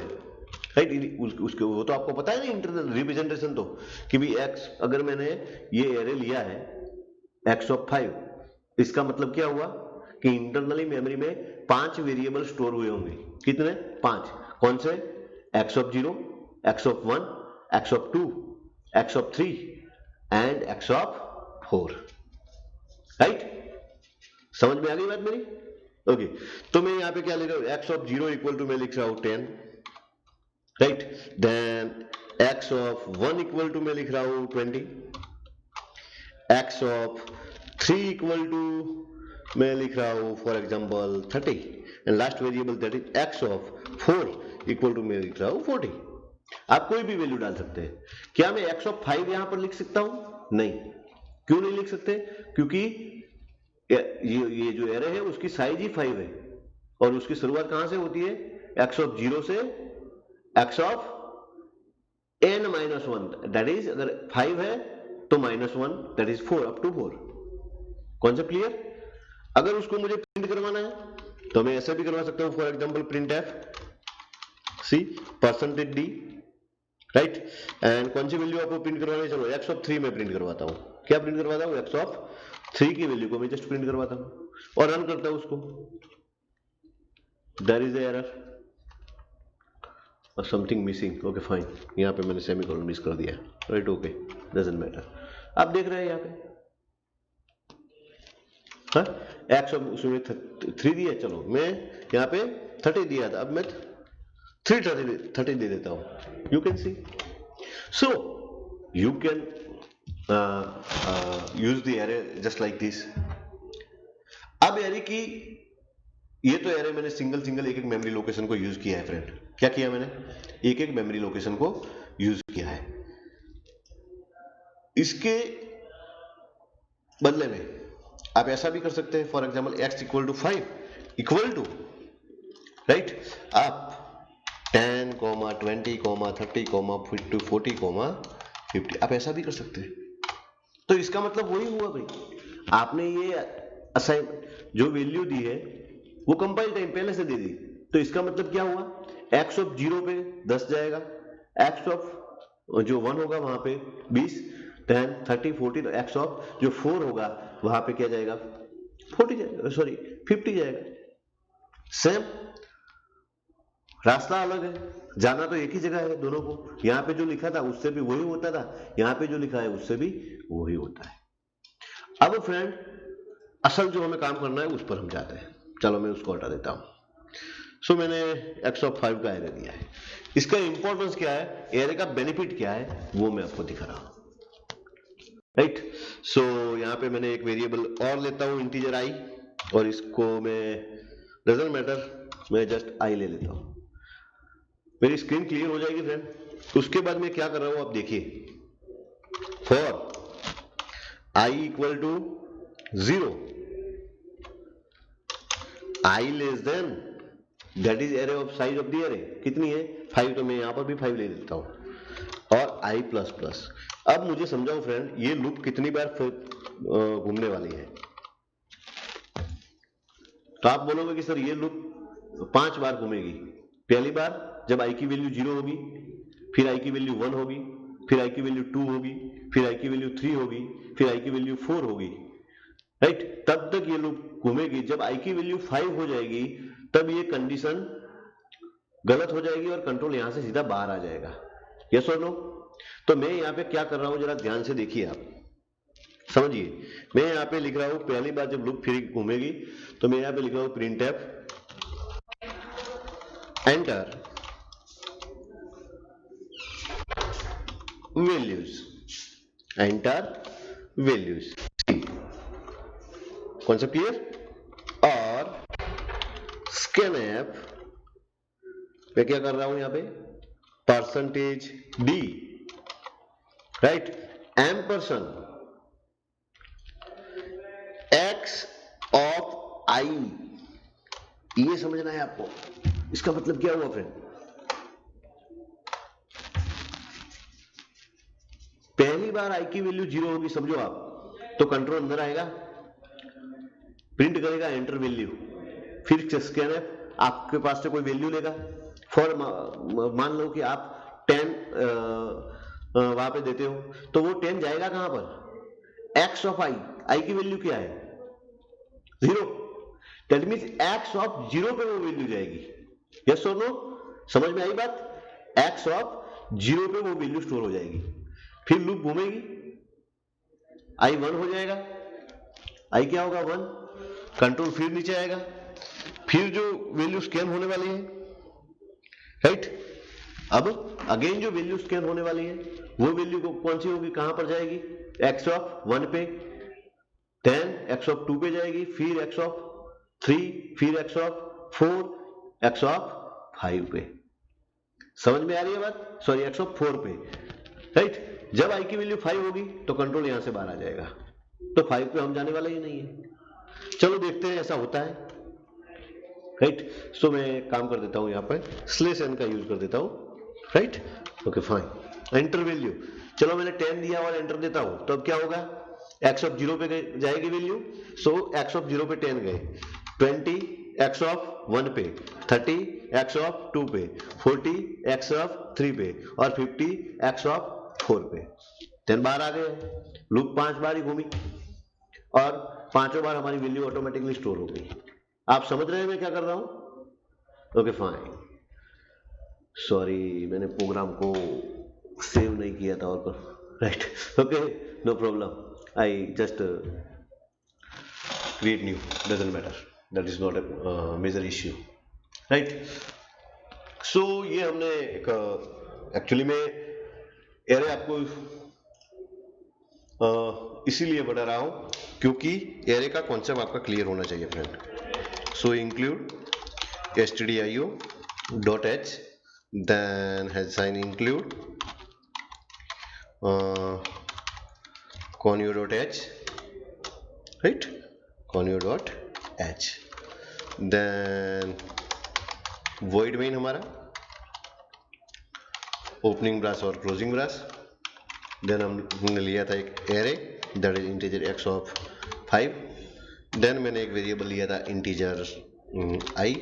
राइट, उसके वो तो आपको पता है ना इंटरनल रिप्रेजेंटेशन, तो कि भी x, अगर मैंने ये एरे लिया है x ऑफ 5, इसका मतलब क्या हुआ कि इंटरनली मेमोरी में 5 वेरिएबल स्टोर हुए होंगे। कितने? 5। कौन से? x of 0, x of 1, x of 2, x of 3 and x of 4, right? समझ में आ गई बात मेरी? ओके, तो मैं यहां पे क्या लिख रहा हूं, x ऑफ 0 इक्वल टू मैं लिख रहा हूं 10, right? Then x of 1 equal to मैं लिख रहा हूं 20, x ऑफ 3 इक्वल टू मैं लिख रहा हूं for example 30 and last variable that is x of 4 equal to मैं लिख रहा हूं 40। आप कोई भी वैल्यू डाल सकते हैं। क्या मैं x ऑफ 5 यहां पर लिख सकता हूं? नहीं। क्यों नहीं लिख सकते? क्योंकि ये जो एरे है उसकी साइज ही 5 है और उसकी शुरुआत कहां से होती है? x ऑफ 0 से x of n-1, that is अगर 5 है तो -1, that is 4 up to 4। Concept clear? अगर उसको मुझे प्रिंट करवाना है तो मैं ऐसे भी करवा सकता हूं, for example print f C %d, right? And कौन सी वैल्यू आपको प्रिंट करवानी है? चलो x ऑफ 3 में प्रिंट करवाता हूं। क्या प्रिंट करवाता हूं? x ऑफ 3 की वैल्यू को मैं जस्ट प्रिंट करवाता हूं और रन करता हूं उसको। देयर इज ए एरर और समथिंग मिसिंग। ओके फाइन, यहां पे मैंने सेमीकोलन मिस कर दिया, राइट? Okay, doesn't matter. आप देख रहे हैं यहां पे x ऑफ उसमें 3 दिया, चलो मैं यहां पे 30 दिया था, अब मैं 330 दे देता हूं। You can C, so you can use the array just like this. अब एरे की, ये तो एरे मैंने सिंगल सिंगल एक एक मेमोरी लोकेशन को यूज किया है फ्रेंड। क्या किया मैंने? एक एक मेमोरी लोकेशन को यूज किया है। इसके बदले में आप ऐसा भी कर सकते हैं, for example x equal to 5 equal to, right, आप 10, 20, 30, 40, 50 आप ऐसा भी कर सकते हैं। तो इसका मतलब वही हुआ भाई, आपने ये असाइन जो वैल्यू दी है वो कंपाइल टाइम पहले से दे दी। तो इसका मतलब क्या हुआ, x ऑफ 0 पे 10 जाएगा, x ऑफ जो 1 होगा वहां पे 20, 10, 30, 40, तो x ऑफ जो 4 होगा वहां पे क्या जाएगा, 40 जाएगा, सॉरी 50 जाएगा। सेम रास्ता अलग है, जाना तो एक ही जगह है दोनों को। यहाँ पे जो लिखा था उससे भी वही होता था, यहाँ पे जो लिखा है उससे भी वही होता है। अब फ्रेंड असल जो हमें काम करना है उस पर हम जाते हैं। चलो मैं उसको हटा देता हूं। सो मैंने x ऑफ 5 का एरे दिया है। इसका इंपॉर्टेंस क्या है, एरे का बेनिफिट क्या है, वो मैं आपको दिखा रहा हूं, राइट। सो यहाँ पे मैंने एक वेरिएबल और लेता हूं इंटीजर i, और इसको मैं डजंट मैटर, मैं जस्ट i ले लेता हूं। मेरी स्क्रीन क्लियर हो जाएगी फ्रेंड। उसके बाद मैं क्या कर रहा हूं आप देखिए, for i equal to 0, i less than, that is array of size of the array, कितनी है 5, तो मैं यहां पर भी 5 ले लेता हूं, और i प्लस प्लस। अब मुझे समझाओ फ्रेंड, ये लूप कितनी बार घूमने वाली है? तो आप बोलोगे कि सर ये लूप 5 बार घूमेगी। पहली बार जब i की वैल्यू 0 होगी, फिर i की वैल्यू 1 होगी, फिर i की वैल्यू 2 होगी, फिर i की वैल्यू 3 होगी, फिर i की वैल्यू 4 होगी, राइट। तब तक ये लूप घूमेगी। जब i की वैल्यू 5 हो जाएगी तब ये कंडीशन गलत हो जाएगी और कंट्रोल यहां से सीधा बाहर आ जाएगा। यस और नो? तो मैं यहाँ पे क्या कर रहा हूं, जरा ध्यान से देखिए, आप समझिए। मैं यहाँ पे लिख रहा हूं, पहली बार जब लूप फिर घूमेगी तो मैं यहाँ पे लिख रहा हूं printf enter values, enter values, concept clear. और स्कैनफ मैं क्या कर रहा हूं यहाँ पे, percentage d, right, ampersand x of i, ये समझना है आपको। इसका मतलब क्या हुआ फ्रेंड, पहली बार i की वैल्यू 0 होगी, समझो आप, तो कंट्रोल अंदर आएगा, प्रिंट करेगा एंटर वैल्यू, फिर स्कैनफ आपके पास से कोई वैल्यू लेगा। फॉर मान लो कि आप 10 वहां पे देते हो, तो वो 10 जाएगा कहां पर, x ऑफ i की वैल्यू क्या है 0, दैट मीन्स x ऑफ 0 पे वो वैल्यू जाएगी। यस और नो? समझ में आई बात? x ऑफ 0 पे वो वैल्यू स्टोर हो जाएगी, फिर लूप घूमेगी, i 1 हो जाएगा, i क्या होगा 1, कंट्रोल फिर नीचे आएगा, फिर जो वैल्यू स्कैन होने वाली है, राइट। अब अगेन जो वैल्यू स्कैन होने वाली है वो वैल्यू को कौन सी होगी, कहां पर जाएगी, x ऑफ 1 पे, देन x ऑफ 2 पे जाएगी, फिर x ऑफ 3, फिर x ऑफ 4, x ऑफ 5 पे। समझ में आ रही है बात? सॉरी x ऑफ 4 पे, राइट। जब i की वैल्यू 5 होगी तो कंट्रोल यहां से बाहर आ जाएगा, तो 5 पे हम जाने वाले ही नहीं है। चलो देखते हैं ऐसा होता है, राइट। सो मैं काम कर देता हूं, यहां पर स्लेश n का यूज कर देता हूं, right. Okay fine, enter value, चलो मैंने 10 दिया और एंटर देता हूं, तो अब क्या होगा, x ऑफ 0 पे जाएगी वैल्यू, सो x ऑफ 0 पे 10 गए, 20 x ऑफ 1 पे, 30 x ऑफ 2 पे, 40 x ऑफ 3 पे, और 50 x ऑफ 4 पे। 10 बार आ गए, लूप 5 बार ही घूमी, और पांचों बार हमारी वैल्यू ऑटोमेटिकली स्टोर हो गई। आप समझ रहे हैं मैं क्या कर रहा हूं? ओके फाइन, सॉरी मैंने प्रोग्राम को सेव नहीं किया था, और right, okay no problem, I just create new, doesn't matter, that is not a major issue, right. So ये हमने एक एक्चुअली में एरे आपको इसीलिए बता रहा हूं क्योंकि एरे का कॉन्सेप्ट आपका क्लियर होना चाहिए friend. So include stdio dot h, then has sign include conio dot h, right, conio dot h, then void main हमारा ओपनिंग ब्रास और क्लोजिंग ब्रास. देन हमने लिया था एक array that is integer x of 5. Then मैंने एक variable लिया था इंटीजर i.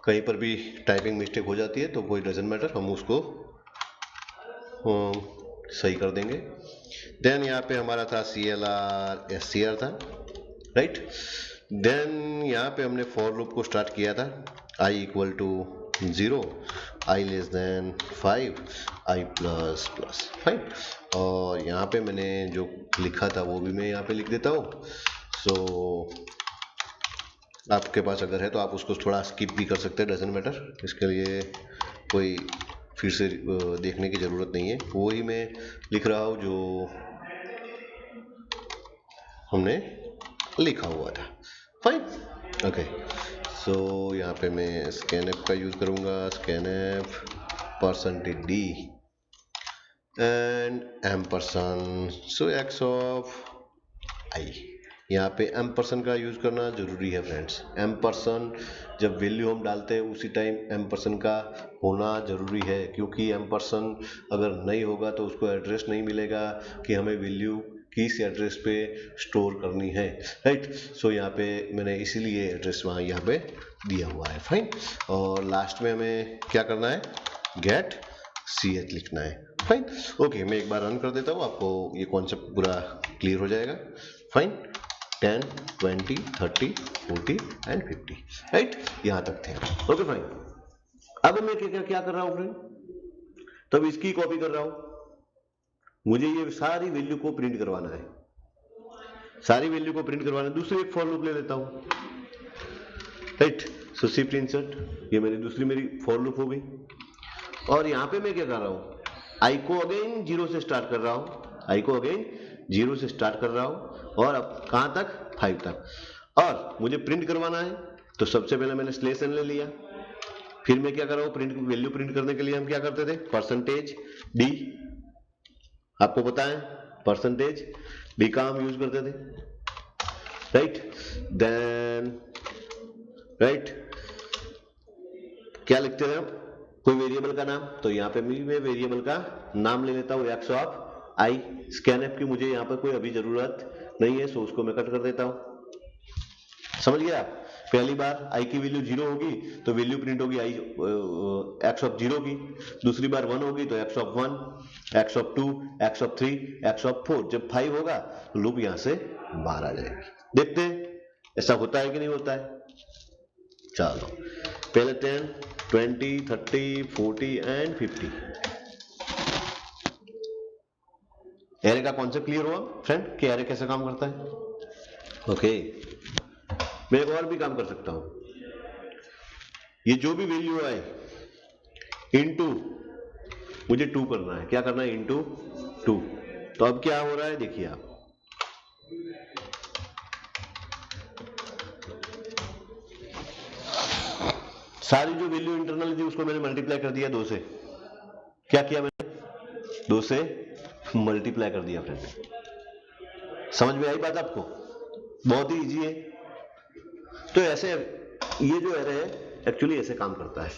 कहीं पर भी टाइपिंग मिस्टेक हो जाती है तो कोई डजंट मैटर, हम उसको सही कर देंगे. देन यहाँ पे हमारा था CLR SCR था, राइट. देन यहाँ पे हमने फॉर लूप को स्टार्ट किया था i equal to 0, i less than 5, i plus plus 5. और यहाँ पे मैंने जो लिखा था वो भी मैं यहाँ पे लिख देता हूँ. सो आपके पास अगर है तो आप उसको थोड़ा स्किप भी कर सकते हैं, डजंट मैटर. इसके लिए कोई फिर से देखने की ज़रूरत नहीं है, वो ही मैं लिख रहा हूँ जो हमने लिखा हुआ था. Fine, okay. सो यहाँ पे मैं स्कैनएफ का यूज़ करूँगा, scanf %d and ampersand. So x of i. यहाँ पे एम्परसेंड का यूज़ करना जरूरी है फ्रेंड्स. एम्परसेंड जब वैल्यू हम डालते हैं उसी टाइम एम्परसेंड का होना जरूरी है, क्योंकि एम्परसेंड अगर नहीं होगा तो उसको एड्रेस नहीं मिलेगा कि हमें वैल्यू किस एड्रेस पे स्टोर करनी है, राइट. सो यहाँ पे मैंने इसीलिए एड्रेस वहाँ यहाँ पे दिया हुआ है. फाइन. और लास्ट में हमें क्या करना है, गेट ch लिखना है. Fine, okay. मैं एक बार रन कर देता हूँ, आपको ये कॉन्सेप्ट पूरा क्लियर हो जाएगा. फाइन. 10, 20, 30, 40 and 50, right. यहाँ तक थे. Okay fine. अब मैं क्या कर रहा हूँ फ्रेंड, तब इसकी कॉपी कर रहा हूँ. मुझे ये सारी वैल्यू को प्रिंट करवाना है, सारी वैल्यू को प्रिंट करवाना है. दूसरी एक फॉर लूप ले लेता हूँ, राइट. सो शिफ्ट इंसर्ट, ये मेरी दूसरी मेरी फॉर लूप हो गई. और यहाँ पे मैं क्या कर रहा हूँ, आई को अगेन 0 से स्टार्ट कर रहा हूँ, आई को अगेन 0 से स्टार्ट कर रहा हूँ और अब कहाँ तक, 5 तक. और मुझे प्रिंट करवाना है तो सबसे पहले मैंने स्लेश एन ले लिया. फिर मैं क्या कर रहा हूँ, प्रिंट वैल्यू प्रिंट करने के लिए हम क्या करते थे, %d. आपको पता है %d का हम यूज करते थे, राइट. देन राइट, क्या लिखते थे हम, कोई वेरिएबल का नाम. तो यहाँ पे मैं वेरिएबल का नाम ले लेता हूँ x ऑफ i. स्कैनएफ की मुझे यहाँ पर कोई अभी जरूरत नहीं है, सो उसको मैं कट कर देता हूँ. समझ गया आप. पहली बार i की वैल्यू 0 होगी तो वैल्यू प्रिंट होगी i x ऑफ 0 की. दूसरी बार 1 होगी तो x of 1, x of 2, x of 3, x of 4. जब 5 होगा तो लूप यहाँ से बाहर आ जाएगी. देखते हैं ऐसा होता है कि नहीं होता है. चलो पहले 10, 20, 30, 40 एंड 50. एरे का कॉन्सेप्ट क्लियर हुआ फ्रेंड कि एरे कैसे काम करता है. ओके. मैं एक और भी काम कर सकता हूं. ये जो भी वैल्यू आए इनटू, मुझे 2 करना है. क्या करना है, इनटू 2. तो अब क्या हो रहा है देखिए आप, सारी जो वैल्यू इंटरनल थी उसको मैंने मल्टीप्लाई कर दिया 2 से. क्या किया मैंने, 2 से मल्टीप्लाई कर दिया फ्रेंड. समझ में आई बात आपको, बहुत ही इजी है. तो ऐसे ये जो एरे है एक्चुअली ऐसे काम करता है.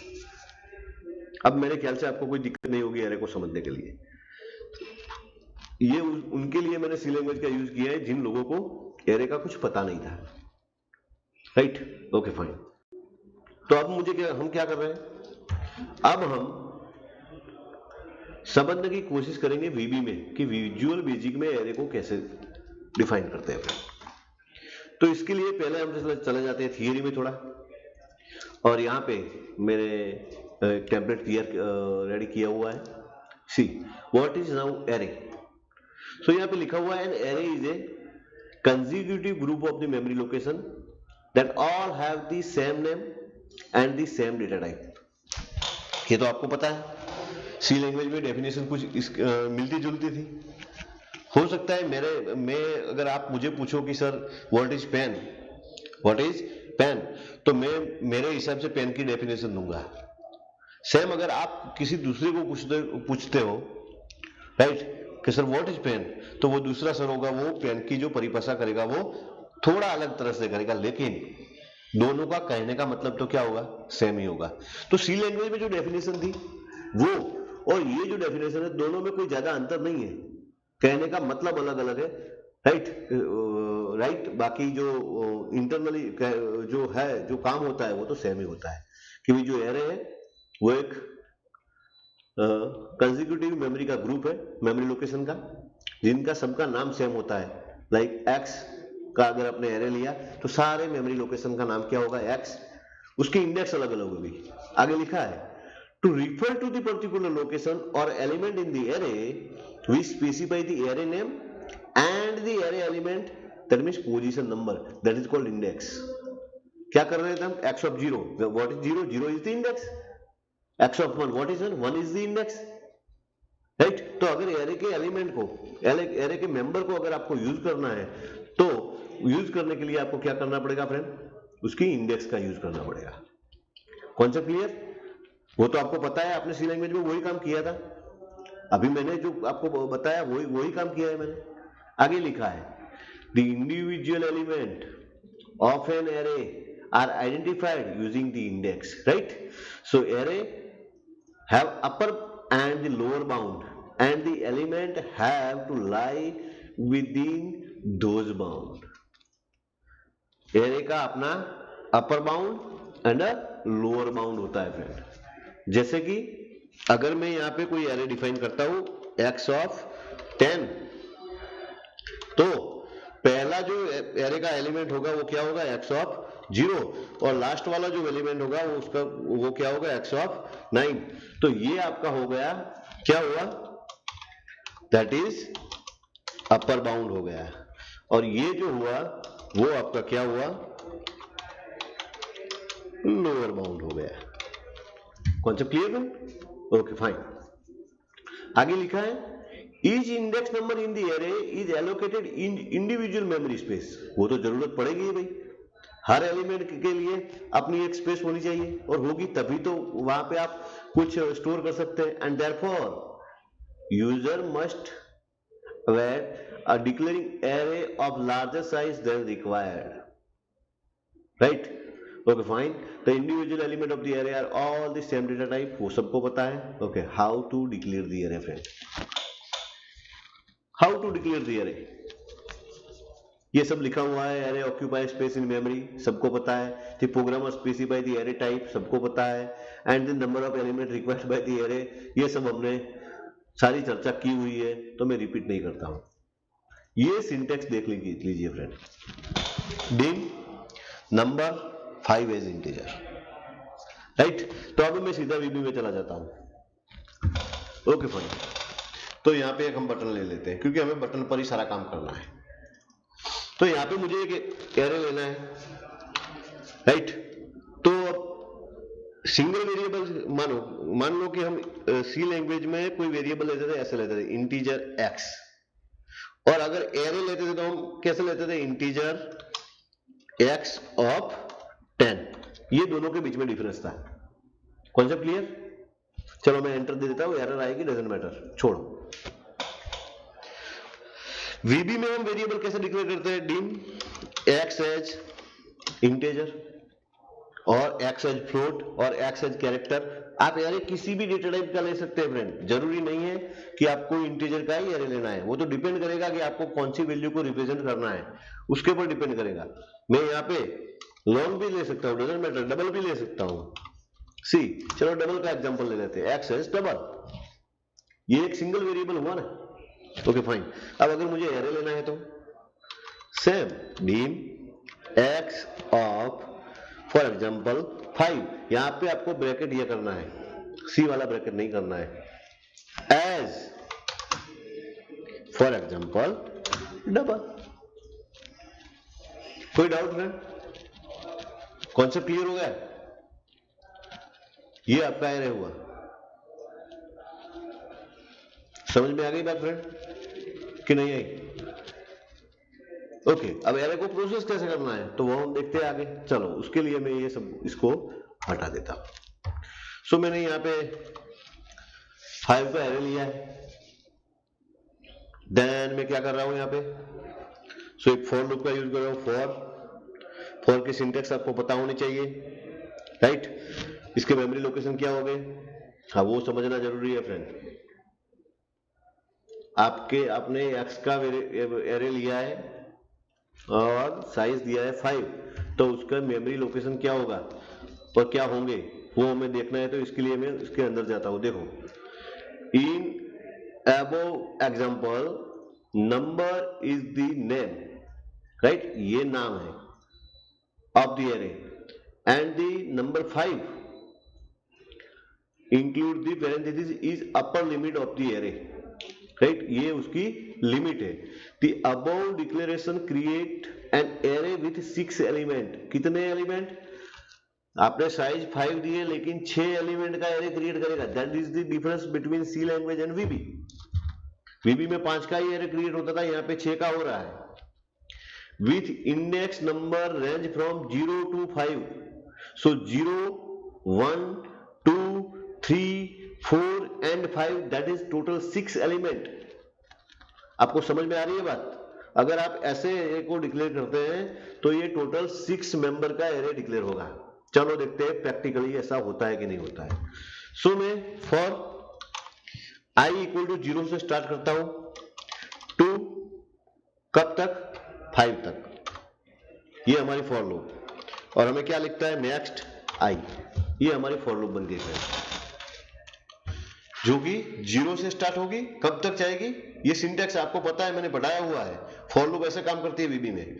अब मेरे ख्याल से आपको कोई दिक्कत नहीं होगी एरे को समझने के लिए. ये उनके लिए मैंने सी लैंग्वेज का यूज किया है जिन लोगों को एरे का कुछ पता नहीं था, राइट. Okay fine. तो अब मुझे हम क्या कर रहे हैं, अब हम समझने की कोशिश करेंगे वीबी में कि विजुअल बेसिक में एरे को कैसे डिफाइन करते हैं. तो इसके लिए पहले हम चले जाते हैं थियरी में थोड़ा. और यहाँ पे मेरे टेम्पलेट रेडी किया हुआ है. See what is now array. So यहाँ पे लिखा हुआ है an array is a consecutive group of the memory location that all have the same name and the same data type. ये तो आपको पता है, सी लैंग्वेज में डेफिनेशन कुछ मिलती जुलती थी. हो सकता है मैं अगर आप मुझे पूछो कि sir what is pen, what is pen, तो मैं मेरे हिसाब से पेन की डेफिनेशन दूंगा। सेम अगर आप किसी दूसरे को पूछते हो, राइट, कि सर व्हाट इज पेन, तो वो दूसरा सर होगा, वो पेन की जो परिभाषा करेगा वो थोड़ा अलग तरह से करेगा, लेकिन दोनों का कहने का मतलब तो क्या होगा, सेम ही होगा। तो सी लैंग्वेज में जो डेफिनेशन थी वो और ये जो डेफिनेशन है, दोनों में कोई ज्यादा अंतर नहीं है, कहने का मतलब अलग अलग है, राइट, राइट। बाकी जो इंटरनली जो है, जो काम होता है वो तो सेम ही होता है, क्योंकि जो एरे है वो एक कंसेक्यूटिव मेमोरी का ग्रुप है, मेमोरी लोकेशन का, जिनका सबका नाम सेम होता है। लाइक एक्स का अगर आपने एरे लिया तो सारे मेमोरी लोकेशन का नाम क्या होगा, एक्स, उसकी इंडेक्स अलग अलग होगी। आगे लिखा है to refer to the particular location और element in the array we specify the array name and the array element, that means position number, that is called index. क्या कर रहे थे हम, x of zero, what is zero, zero is the index, x of one, what is one, one is the index, right. तो अगर array के element को, array के मेंबर को अगर आपको यूज करना है, तो यूज करने के लिए आपको क्या करना पड़ेगा फ्रेंड, उसकी इंडेक्स का यूज करना पड़ेगा। Concept clear? वो तो आपको पता है, आपने सी लैंग्वेज में वही काम किया था, अभी मैंने जो आपको बताया वही काम किया है मैंने। आगे लिखा है the individual element of an array are identified using the index, right? So array have upper and the lower bound and the element have to lie within those bound. array का अपना upper bound and a lower bound होता है friend. जैसे कि अगर मैं यहाँ पे कोई array डिफाइन करता हूं x of 10, तो पहला जो एरे का एलिमेंट होगा वो क्या होगा, एक्स ऑफ 0, और लास्ट वाला जो एलिमेंट होगा वो क्या होगा, एक्स ऑफ 9। तो ये आपका हो गया, क्या हुआ, दैट इज अपर बाउंड हो गया, और ये जो हुआ वो आपका क्या हुआ, लोअर बाउंड हो गया। कॉन्सेप्ट क्लियर है? Okay fine. आगे लिखा है Each index number in the array is allocated in individual memory space। वो तो जरूरत पड़ेगी भाई, हर एलिमेंट के लिए अपनी एक स्पेस होनी चाहिए, और होगी तभी तो वहां पे आप कुछ स्टोर कर सकते हैं। And therefore user must avoid a declaring array of larger size than required, right. Okay fine. The individual element of the array are all the same data type, वो सबको पता है। Okay, how to declare the array friend, how to declare the array, ये सब लिखा हुआ है। Array occupy space in memory, सबको पता है। The programmer specify the array type, सबको पता है। And the number of element required by the array, ये सब हमने सारी चर्चा की हुई है, तो मैं रिपीट नहीं करता हूं। ये सिंटेक्स देख लीजिए friend. Dim number 5 as integer, right. तो अब मैं सीधा वीबी में चला जाता हूं। Okay fine. तो यहाँ पे एक हम बटन ले लेते हैं, क्योंकि हमें बटन पर ही सारा काम करना है। तो यहाँ पे मुझे एक एरे लेना है, राइट। तो सिंगल वेरिएबल मान लो कि हम सी लैंग्वेज में कोई वेरिएबल लेते थे, ऐसे लेते थे इंटीजर x, और अगर एरे लेते थे तो हम कैसे लेते थे, इंटीजर x ऑफ 10। ये दोनों के बीच में डिफरेंस था। Concept clear? चलो मैं एंटर दे देता हूं, एरर आएगी, डजंट मैटर, छोड़ो। वीबी में हम वेरिएबल कैसे डिक्लेयर करते हैं, डिम एक्स एज इंटीजर और एक्स एज फ्लोट और एक्स एज कैरेक्टर। आप एरे किसी भी डेटा टाइप का ले सकते हैं फ्रेंड, जरूरी नहीं है कि आपको इंटीजर का ही एरे लेना है, वो तो डिपेंड करेगा कि आपको कौन सी वैल्यू को रिप्रेजेंट करना है, उसके ऊपर डिपेंड करेगा। मैं यहाँ पे लॉन्ग भी ले सकता हूँ, डजंट मैटर, डबल भी ले सकता हूँ। सी, चलो डबल का एग्जांपल ले लेते हैं, एक्स एज डबल, ये एक सिंगल वेरिएबल हुआ ना। Okay fine. अब अगर मुझे एरे लेना है तो same dim x of for example 5, यहां पे आपको ब्रैकेट ये करना है, सी वाला ब्रैकेट नहीं करना है, एज फॉर एग्जांपल डबल। कोई डाउट फ्रेंड? कॉन्सेप्ट क्लियर हो गया? ये आपका एरे हुआ, समझ में आ गई बात फ्रेंड? कि नहीं आई? ओके, अब एरे को प्रोसेस कैसे करना है तो वो हम देखते हैं आगे। चलो उसके लिए मैं ये सब इसको हटा देता हूं। सो मैंने यहाँ पे 5 का एरे लिया है, देन मैं क्या कर रहा हूं यहाँ पे, सो एक फॉर लूप का यूज कर रहा हूं। फॉर की सिंटेक्स आपको पता होनी चाहिए, राइट। इसके मेमोरी लोकेशन क्या हो गए, हाँ वो समझना जरूरी है फ्रेंड। आपने x का एरे लिया है और साइज दिया है 5, तो उसका मेमोरी लोकेशन क्या होगा और क्या होंगे वो हमें देखना है। तो इसके लिए मैं इसके अंदर जाता हूं। देखो, in above example number is the name, right, ये नाम है of the array, and the number 5 include the parenthesis is upper limit of the array, right, ये उसकी लिमिट है। The above declaration create an array with 6 element. कितने element? आपने size 5 दिए लेकिन 6 एलिमेंट का एरे क्रिएट करेगा। That is the difference between C language and VB. VB में 5 का ही एरे क्रिएट होता था, यहाँ पे 6 का हो रहा है। With index number range from 0 to 5, so 0, 1, 2, 3, 4 and 5, that is total 6 element. आपको समझ में आ रही है बात? अगर आप ऐसे एरे को डिक्लेयर करते हैं तो ये टोटल 6 मेंबर का एरे डिक्लेयर होगा। चलो देखते हैं प्रैक्टिकली ऐसा होता है कि नहीं होता है। सो मैं फॉर i इक्वल टू 0 से स्टार्ट करता हूं, टू कब तक? 5 तक। ये हमारी फॉर लूप, और हमें क्या लिखता है नेक्स्ट i। ये हमारी फॉर लूप बन गई है जो कि 0 से स्टार्ट होगी, कब तक जाएगी ये सिंटेक्स आपको पता है, मैंने पढ़ाया हुआ है। फॉर लूप ऐसे काम करती है वीबी में।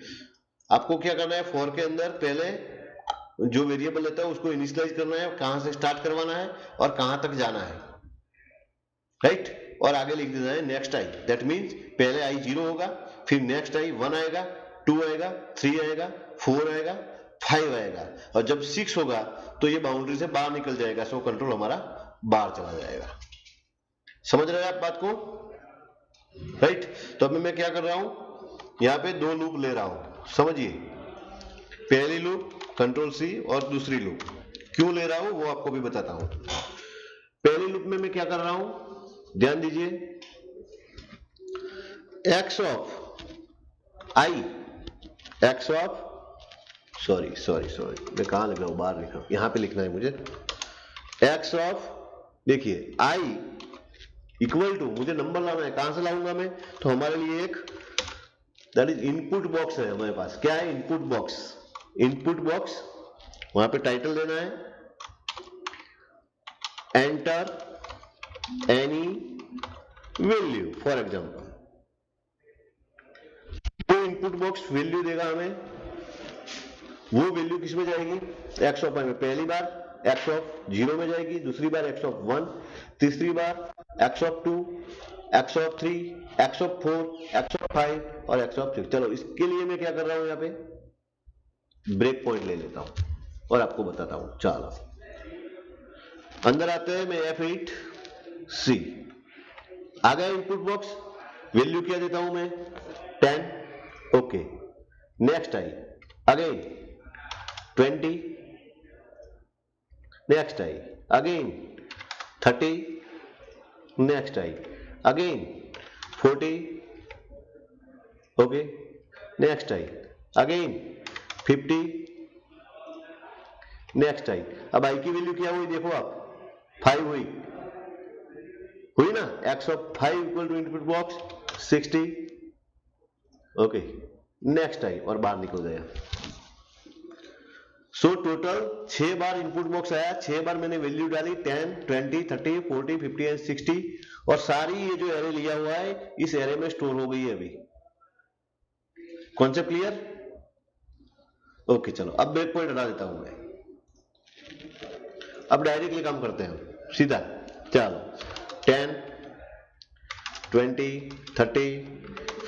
आपको क्या करना है, फॉर के अंदर पहले जो वेरिएबल लेता है उसको इनिशियलाइज करना है, कहां से स्टार्ट करवाना है और कहां तक जाना है, राइट, और आगे लिख देना है नेक्स्ट आई। दैट मीन्स पहले आई 0 होगा, फिर नेक्स्ट आई 1 आएगा, 2 आएगा, 3 आएगा, 4 आएगा, 5 आएगा, और जब 6 होगा तो ये बाउंड्री से बाहर निकल जाएगा। सो कंट्रोल हमारा बाहर चला जाएगा। समझ रहे हैं आप बात को, राइट। तो अभी मैं क्या कर रहा हूं, यहां पे 2 लूप ले रहा हूं, समझिए। पहली लूप कंट्रोल सी और दूसरी लूप। क्यों ले रहा हूं वो आपको भी बताता हूं। पहली लूप में मैं क्या कर रहा हूं, ध्यान दीजिए, x of I, x of sorry मैं कहां लिख रहा हूं, बाहर लिख रहा हूं, यहां पे लिखना है मुझे। एक्स ऑफ, देखिए आई इक्वल टू, मुझे नंबर लाना है, कहां से लाऊंगा मैं, तो हमारे लिए एक दैट इज इनपुट बॉक्स है हमारे पास। क्या है इनपुट बॉक्स? इनपुट बॉक्स, वहां पे टाइटल देना है enter any value for example. वो इनपुट बॉक्स वैल्यू देगा हमें, वो वैल्यू किस में जाएगी, एक्स ऑफ आई में। पहली बार एक्स ऑफ 0 में जाएगी, दूसरी बार एक्स ऑफ 1, तीसरी बार x of 2, x of 3, x of 4, x of 5 और एक्स ऑफ 6। चलो इसके लिए मैं क्या कर रहा हूं, यहाँ पे ब्रेक पॉइंट ले लेता हूं और आपको बताता हूं। चलो अंदर आते हैं, मैं F8C आ गया इनपुट बॉक्स। वैल्यू क्या देता हूं मैं, 10, okay. Next I again 20, next I again 30, next I again 40, okay. Next I again 50, next I. अब आई की वैल्यू क्या हुई देखो आप, 5 हुई ना। X of 5 equal to input box 60, okay. Next I और बाहर निकल गया। सो टोटल 6 बार इनपुट बॉक्स आया, 6 बार मैंने वैल्यू डाली, 10, 20, 30, 40, 50 एंड 60, और सारी ये जो एरे लिया हुआ है इस एरे में स्टोर हो गई है अभी। Concept clear? ओके चलो अब ब्रेक पॉइंट हटा देता हूं मैं। अब डायरेक्टली काम करते हैं सीधा। चलो 10, 20, 30,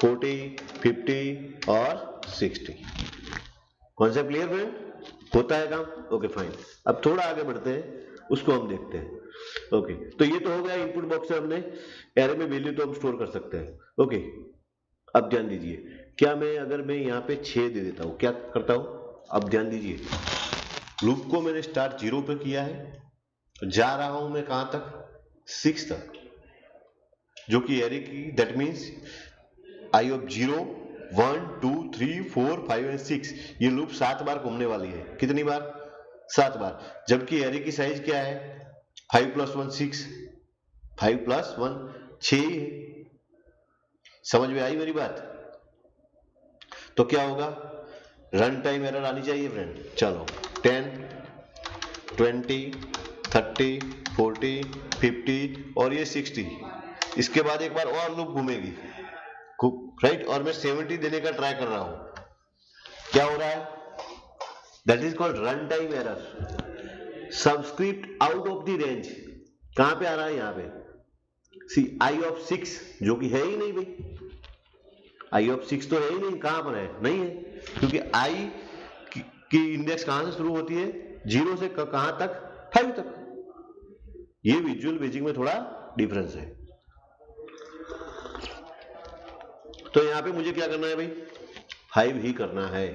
40, 50 और 60। Concept clear friend? होता है काम, ओके फाइन। अब थोड़ा आगे बढ़ते हैं, उसको हम देखते हैं। ओके तो ये तो हो गया इनपुट बॉक्स से हमने एरे में वैल्यू तो हम स्टोर कर सकते हैं, ओके। अब ध्यान दीजिए, क्या मैं अगर मैं यहाँ पे 6 दे देता हूँ, क्या करता हूँ? अब ध्यान दीजिए, लूप को मैंने स्टार्ट 0 पे किया है, जा रहा हूं मैं कहां तक? 6 तक, जो कि एरे की that means I of 0 1 2 3 4 5 and 6, ये लूप 7 बार घूमने वाली है। कितनी बार? 7 बार। जबकि एरे की साइज क्या है? 5 + 1 6, 5 + 1 6 ही है। समझ में आई मेरी बात? तो क्या होगा? रन टाइम एरर आनी चाहिए फ्रेंड। चलो 10 20 30 40 50 और ये 60, इसके बाद एक बार और लूप घूमेगी, राइट, और मैं 70 देने का ट्राई कर रहा हूं। क्या हो रहा है? That is called run time error. Subscript out of the range कहां पे आ रहा है? यहां पे सी आई ऑफ 6, जो कि है ही नहीं भाई, आई ऑफ 6 तो है ही नहीं। कहां पर है? नहीं है, क्योंकि आई की इंडेक्स कहां से शुरू होती है? 0 से कहां तक? 5 तक। ये विजुअल बेसिक में थोड़ा डिफरेंस है। तो यहां पे मुझे क्या करना है भाई? 5 ही करना है।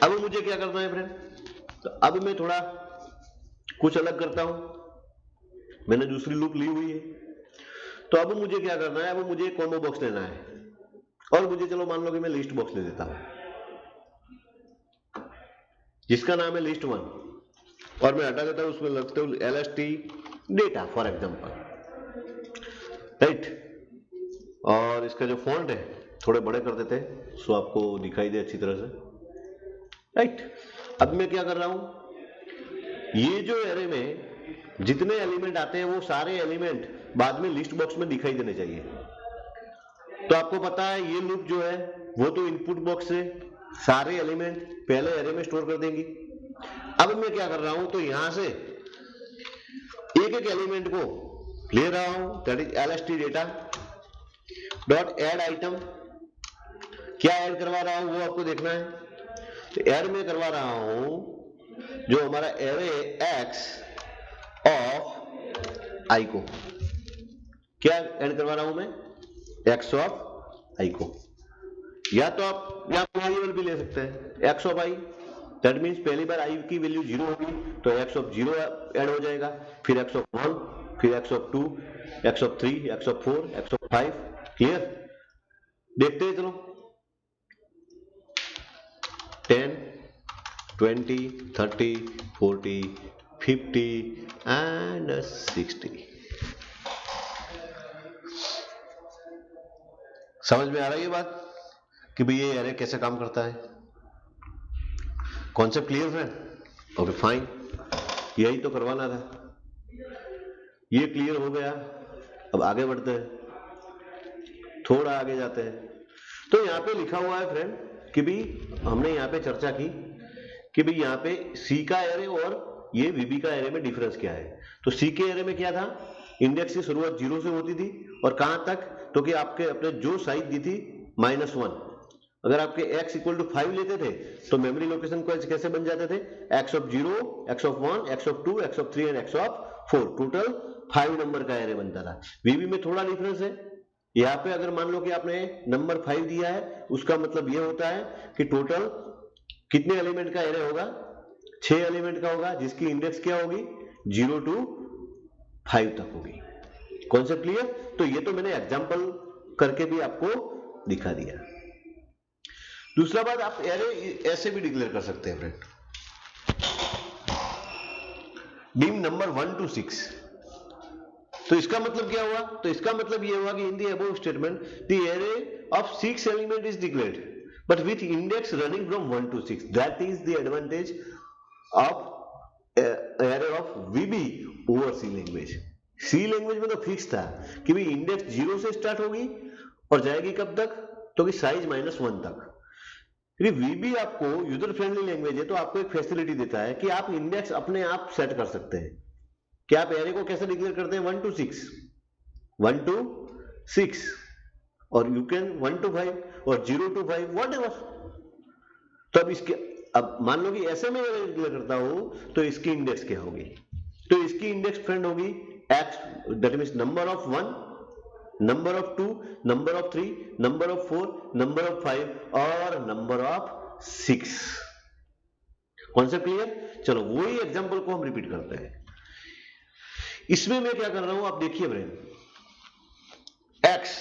अब मुझे क्या करना है फ्रेंड? तो अब मैं थोड़ा कुछ अलग करता हूं। मैंने दूसरी लूप ली हुई है, तो अब मुझे क्या करना है? अब मुझे कॉम्बो बॉक्स लेना है, और मुझे चलो मान लो कि मैं लिस्ट बॉक्स ले देता हूं, जिसका नाम है लिस्ट 1, और मैं हटा देता हूं, उसमें लगता हूं LST data for example, right. और इसका जो फॉन्ट है थोड़े बड़े कर देते हैं सो आपको दिखाई दे अच्छी तरह से, राइट। अब मैं क्या कर रहा हूं? ये जो एरे में जितने एलिमेंट आते हैं वो सारे एलिमेंट बाद में लिस्ट बॉक्स में दिखाई देने चाहिए। तो आपको पता है ये लूप जो है वो तो इनपुट बॉक्स से सारे एलिमेंट पहले एरे में स्टोर कर देंगी। अब मैं क्या कर रहा हूं? तो यहां से एक एक एलिमेंट को ले रहा हूं, that is LST data dot add item. क्या ऐड करवा रहा हूं वो आपको देखना है। तो ऐड में करवा रहा हूं जो हमारा एरे X ऑफ I को। क्या ऐड करवा रहा हूं मैं? X ऑफ I को। या तो आप या वेरिएबल भी ले सकते हैं, X of I, that means पहली बार I की वैल्यू 0 होगी तो X ऑफ 0 ऐड हो जाएगा, फिर X ऑफ 1, फिर X of 2, X of 3, X of 4, X of 5। Clear? देखते हैं चलो। 10 20 30 40 50 एंड 60। समझ में आ रही है बात कि भाई ये एरे कैसे काम करता है? कॉन्सेप्ट क्लियर है? ओके फाइन, यही तो करवाना था। ये क्लियर हो गया। अब आगे बढ़ते हैं, थोड़ा आगे जाते हैं। तो यहां पे लिखा हुआ है फ्रेंड कि भाई हमने यहां पे चर्चा की कि भाई यहां पे सी का एरे और ये VB का एरे में डिफरेंस क्या है। तो सी के एरे में क्या था? इंडेक्स की शुरुआत 0 से होती थी और कहां तक? तो कि आपके अपने जो साइज दी थी -1। अगर आपके x = 5 लेते थे तो मेमोरी लोकेशन को कैसे बन जाते थे? x of 0, x of 1, x of 2, x of 3 and x of 4, total 5 number का एरे बनता था। VB में थोड़ा डिफरेंस है। यहाँ पे अगर मान लो कि आपने नंबर 5 दिया है, उसका मतलब ये होता है कि टोटल कितने एलिमेंट का एरे होगा? 6 एलिमेंट का होगा, जिसकी इंडेक्स क्या होगी? 0 to 5 तक होगी। Concept clear? तो ये तो मैंने एग्जांपल करके भी आपको दिखा दिया। दूसरा बात, आप एरे ऐसे भी डिक्लेयर कर सकते हैं फ्रेंड, डिम नंबर 1 to 6। तो इसका मतलब क्या हुआ? तो इसका मतलब ये हुआ कि in the above statement the array of 6 element is declared but with index running from 1 to 6. That is the advantage of array of VB over C language. C language में तो फिक्स था कि भाई इंडेक्स 0 से start होगी और जाएगी कब तक? तो कि साइज -1 तक। क्योंकि VB आपको यूजर फ्रेंडली लैंग्वेज है तो आपको एक फैसिलिटी देता है कि आप इंडेक्स अपने आप सेट कर सकते हैं कि आप एरे को कैसे डिक्लेयर करते हैं? 1 to 6, 1 to 6, और यू कैन 1 to 5 और 0 to 5, व्हाटएवर। तो अब इसके, अब मान लो कि ऐसे में डिक्लेयर करता हूं तो इसकी इंडेक्स क्या होगी? तो इसकी इंडेक्स फ्रेंड होगी x, that means number of 1, number of 2, number of 3, number of 4, number of 5 और number of 6। Concept clear? चलो वही एग्जांपल को हम रिपीट करते हैं। इसमें मैं क्या कर रहा हूं आप देखिए ब्रेन, x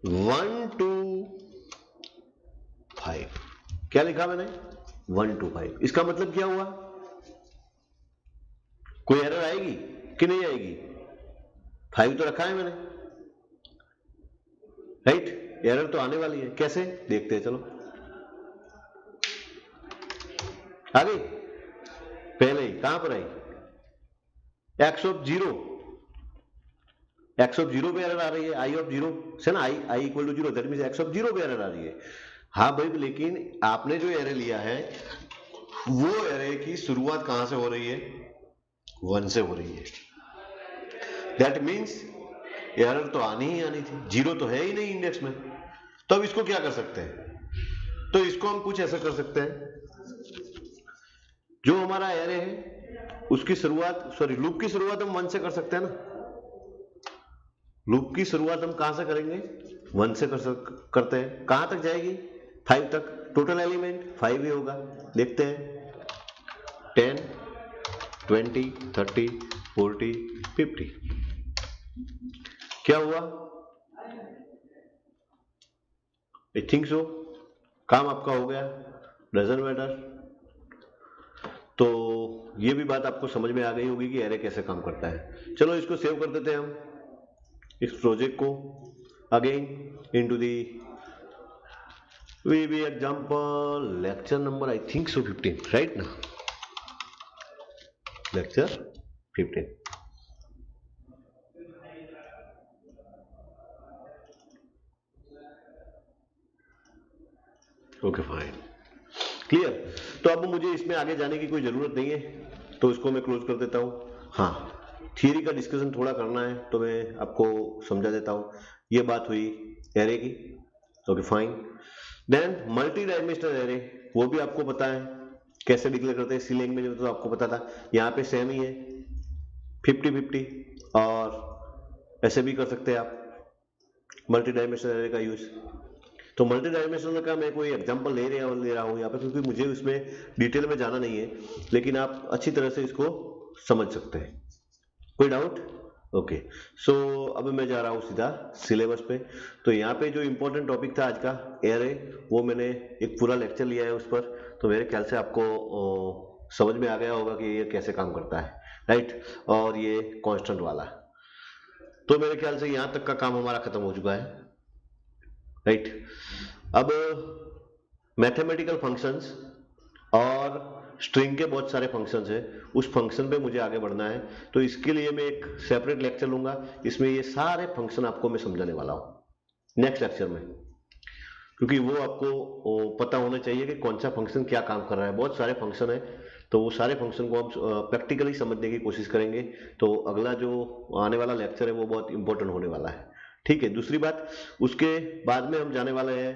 1 to 5, क्या लिखा मैंने 1 to 5, इसका मतलब क्या हुआ? कोई एरर आएगी कि नहीं आएगी? 5 तो रखा है मैंने, राइट? एरर तो आने वाली है, कैसे देखते हैं, चलो आगे। पहले ही कहां पर आई? x ऑफ 0, x ऑफ 0 पे एरर आ रही है, i ऑफ 0 से ना, i equal to 0, that means x of 0 पे एरर आ रही है। हाँ भाई, लेकिन आपने जो एरर लिया है वो एरर की शुरुआत कहां से हो रही है? 1 से हो रही है, दैट मींस एरर तो आनी ही आनी थी, 0 तो है ही नहीं इंडेक्स में। तो अब इसको क्या कर सकते हैं? तो इसको हम कुछ ऐसा कर सकते हैं, जो हमारा एरे है उसकी शुरुआत, सॉरी लूप की शुरुआत हम 1 से कर सकते हैं ना। लूप की शुरुआत हम कहां से करेंगे? 1 से करते हैं। कहां तक जाएगी? 5 तक। टोटल एलिमेंट 5 ही होगा, देखते हैं 10, 20, 30, 40, 50। क्या हुआ? आई थिंक सो, काम आपका हो गया, डजंट मैटर। तो ये भी बात आपको समझ में आ गई होगी कि एरे कैसे काम करता है। चलो इसको सेव कर देते हैं हम, इस प्रोजेक्ट को, again into the VB example, lecture number I think so 15, right ना, लेक्चर 15। Okay fine, clear. तो अब मुझे इसमें आगे जाने की कोई जरूरत नहीं है, तो इसको मैं क्लोज कर देता हूं। हाँ, थियरी का डिस्कशन थोड़ा करना है तो मैं आपको समझा देता हूं। ये बात हुई एरे की, okay fine. Then multi dimensional array, वो भी आपको पता है कैसे डिक्लेयर करते हैं, सी लैंग्वेज में तो आपको पता था। यहाँ पे सेम ही है, 50-50, और ऐसे भी कर सकते हैं आप मल्टी डायमेंशनल एरे का यूज। तो मल्टी डायमेंशनल का मैं कोई एग्जांपल ले रहा हूं यहाँ पे, क्योंकि मुझे उसमें डिटेल में जाना नहीं है, लेकिन आप अच्छी तरह से इसको समझ सकते हैं। कोई डाउट? ओके, सो अब मैं जा रहा हूँ सीधा सिलेबस पे। तो यहाँ पे जो इम्पोर्टेंट टॉपिक था आज का एरे, वो मैंने एक पूरा लेक्चर लिया है उस पर, तो मेरे ख्याल से आपको समझ में आ गया होगा कि ये कैसे काम करता है, राइट। और ये कांस्टेंट वाला, तो मेरे ख्याल से यहाँ तक का काम हमारा खत्म हो चुका है, राइट। अब मैथमेटिकल फंक्शंस और स्ट्रिंग के बहुत सारे फंक्शंस हैं, उस फंक्शन पे मुझे आगे बढ़ना है। तो इसके लिए मैं एक सेपरेट लेक्चर लूंगा, इसमें ये सारे फंक्शन आपको मैं समझाने वाला हूं नेक्स्ट लेक्चर में, क्योंकि वो आपको पता होना चाहिए कि कौन सा फंक्शन क्या काम कर रहा है। बहुत सारे फंक्शन है, तो वो सारे फंक्शन को हम प्रैक्टिकली समझने की कोशिश करेंगे। तो अगला जो आने वाला लेक्चर है वो बहुत इंपॉर्टेंट होने वाला है, ठीक है। दूसरी बात, उसके बाद में हम जाने वाले हैं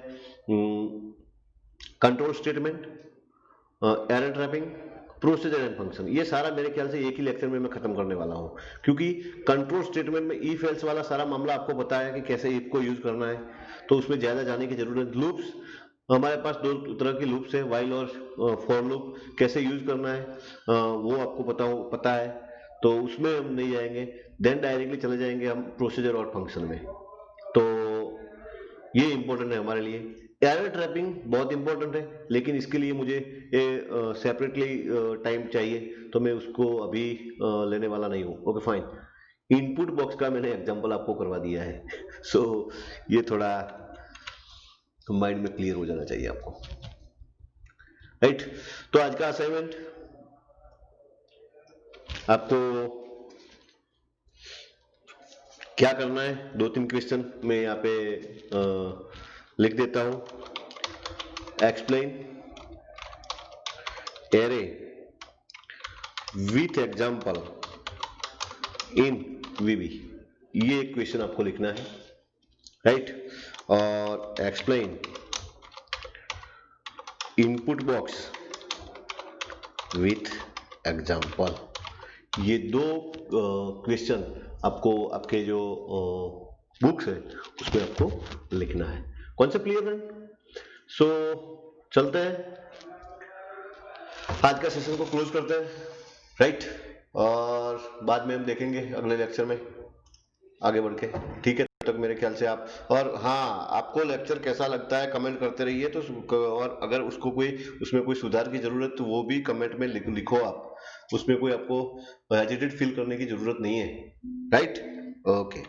control statement, error trapping, procedure and function. ये सारा मेरे ख्याल से एक ही लेक्चर में मैं खत्म करने वाला हूं, क्योंकि कंट्रोल स्टेटमेंट में इफ एल्स वाला सारा मामला आपको पता है कि कैसे इफ को यूज करना है, तो उसमें ज्यादा जाने की जरूरत। लूप्स, हमारे पास दो तरह की लूप्स है, व्हाइल और फॉर लूप, कैसे यूज करना है वो आपको पता है, तो उसमें हम नहीं जाएंगे। देन डायरेक्टली चले जाएंगे हम प्रोसीजर और फंक्शन में, तो ये इंपॉर्टेंट है हमारे लिए। एरर ट्रैपिंग बहुत इंपॉर्टेंट है, लेकिन इसके लिए मुझे सेपरेटली टाइम चाहिए, तो मैं उसको अभी लेने वाला नहीं हूँ। ओके फाइन, इनपुट बॉक्स का मैंने एग्जांपल आपको करवा दिया है, सो ये थोड़ा माइंड में क्लियर हो जाना चाहिए आपको, राइट। तो आज का असाइनमेंट आपको क्या करना है, 2-3 क्वेश्चन मैं यहाँ पे लिख देता हूं। Explain array with example in VB, ये एक क्वेश्चन आपको लिखना है, राइट। और explain input box with example. ये दो क्वेश्चन आपको आपके जो बुक्स है उसमें आपको लिखना है। कॉन्सेप्ट क्लियर है? सो चलते हैं, आज का सेशन को क्लोज करते हैं, राइट? और बाद में हम देखेंगे अगले लेक्चर में आगे बढ़ के, ठीक है? तब तक मेरे ख्याल से आप, और हाँ, आपको लेक्चर कैसा लगता है कमेंट करते रहिए। तो और अगर उसको उसमें कोई सुधार की जरूरत तो वो भी कमेंट में लिखो आप, उसमें कोई आपको हेजिटेट फील करने की जरूरत नहीं है, राइट? ओके।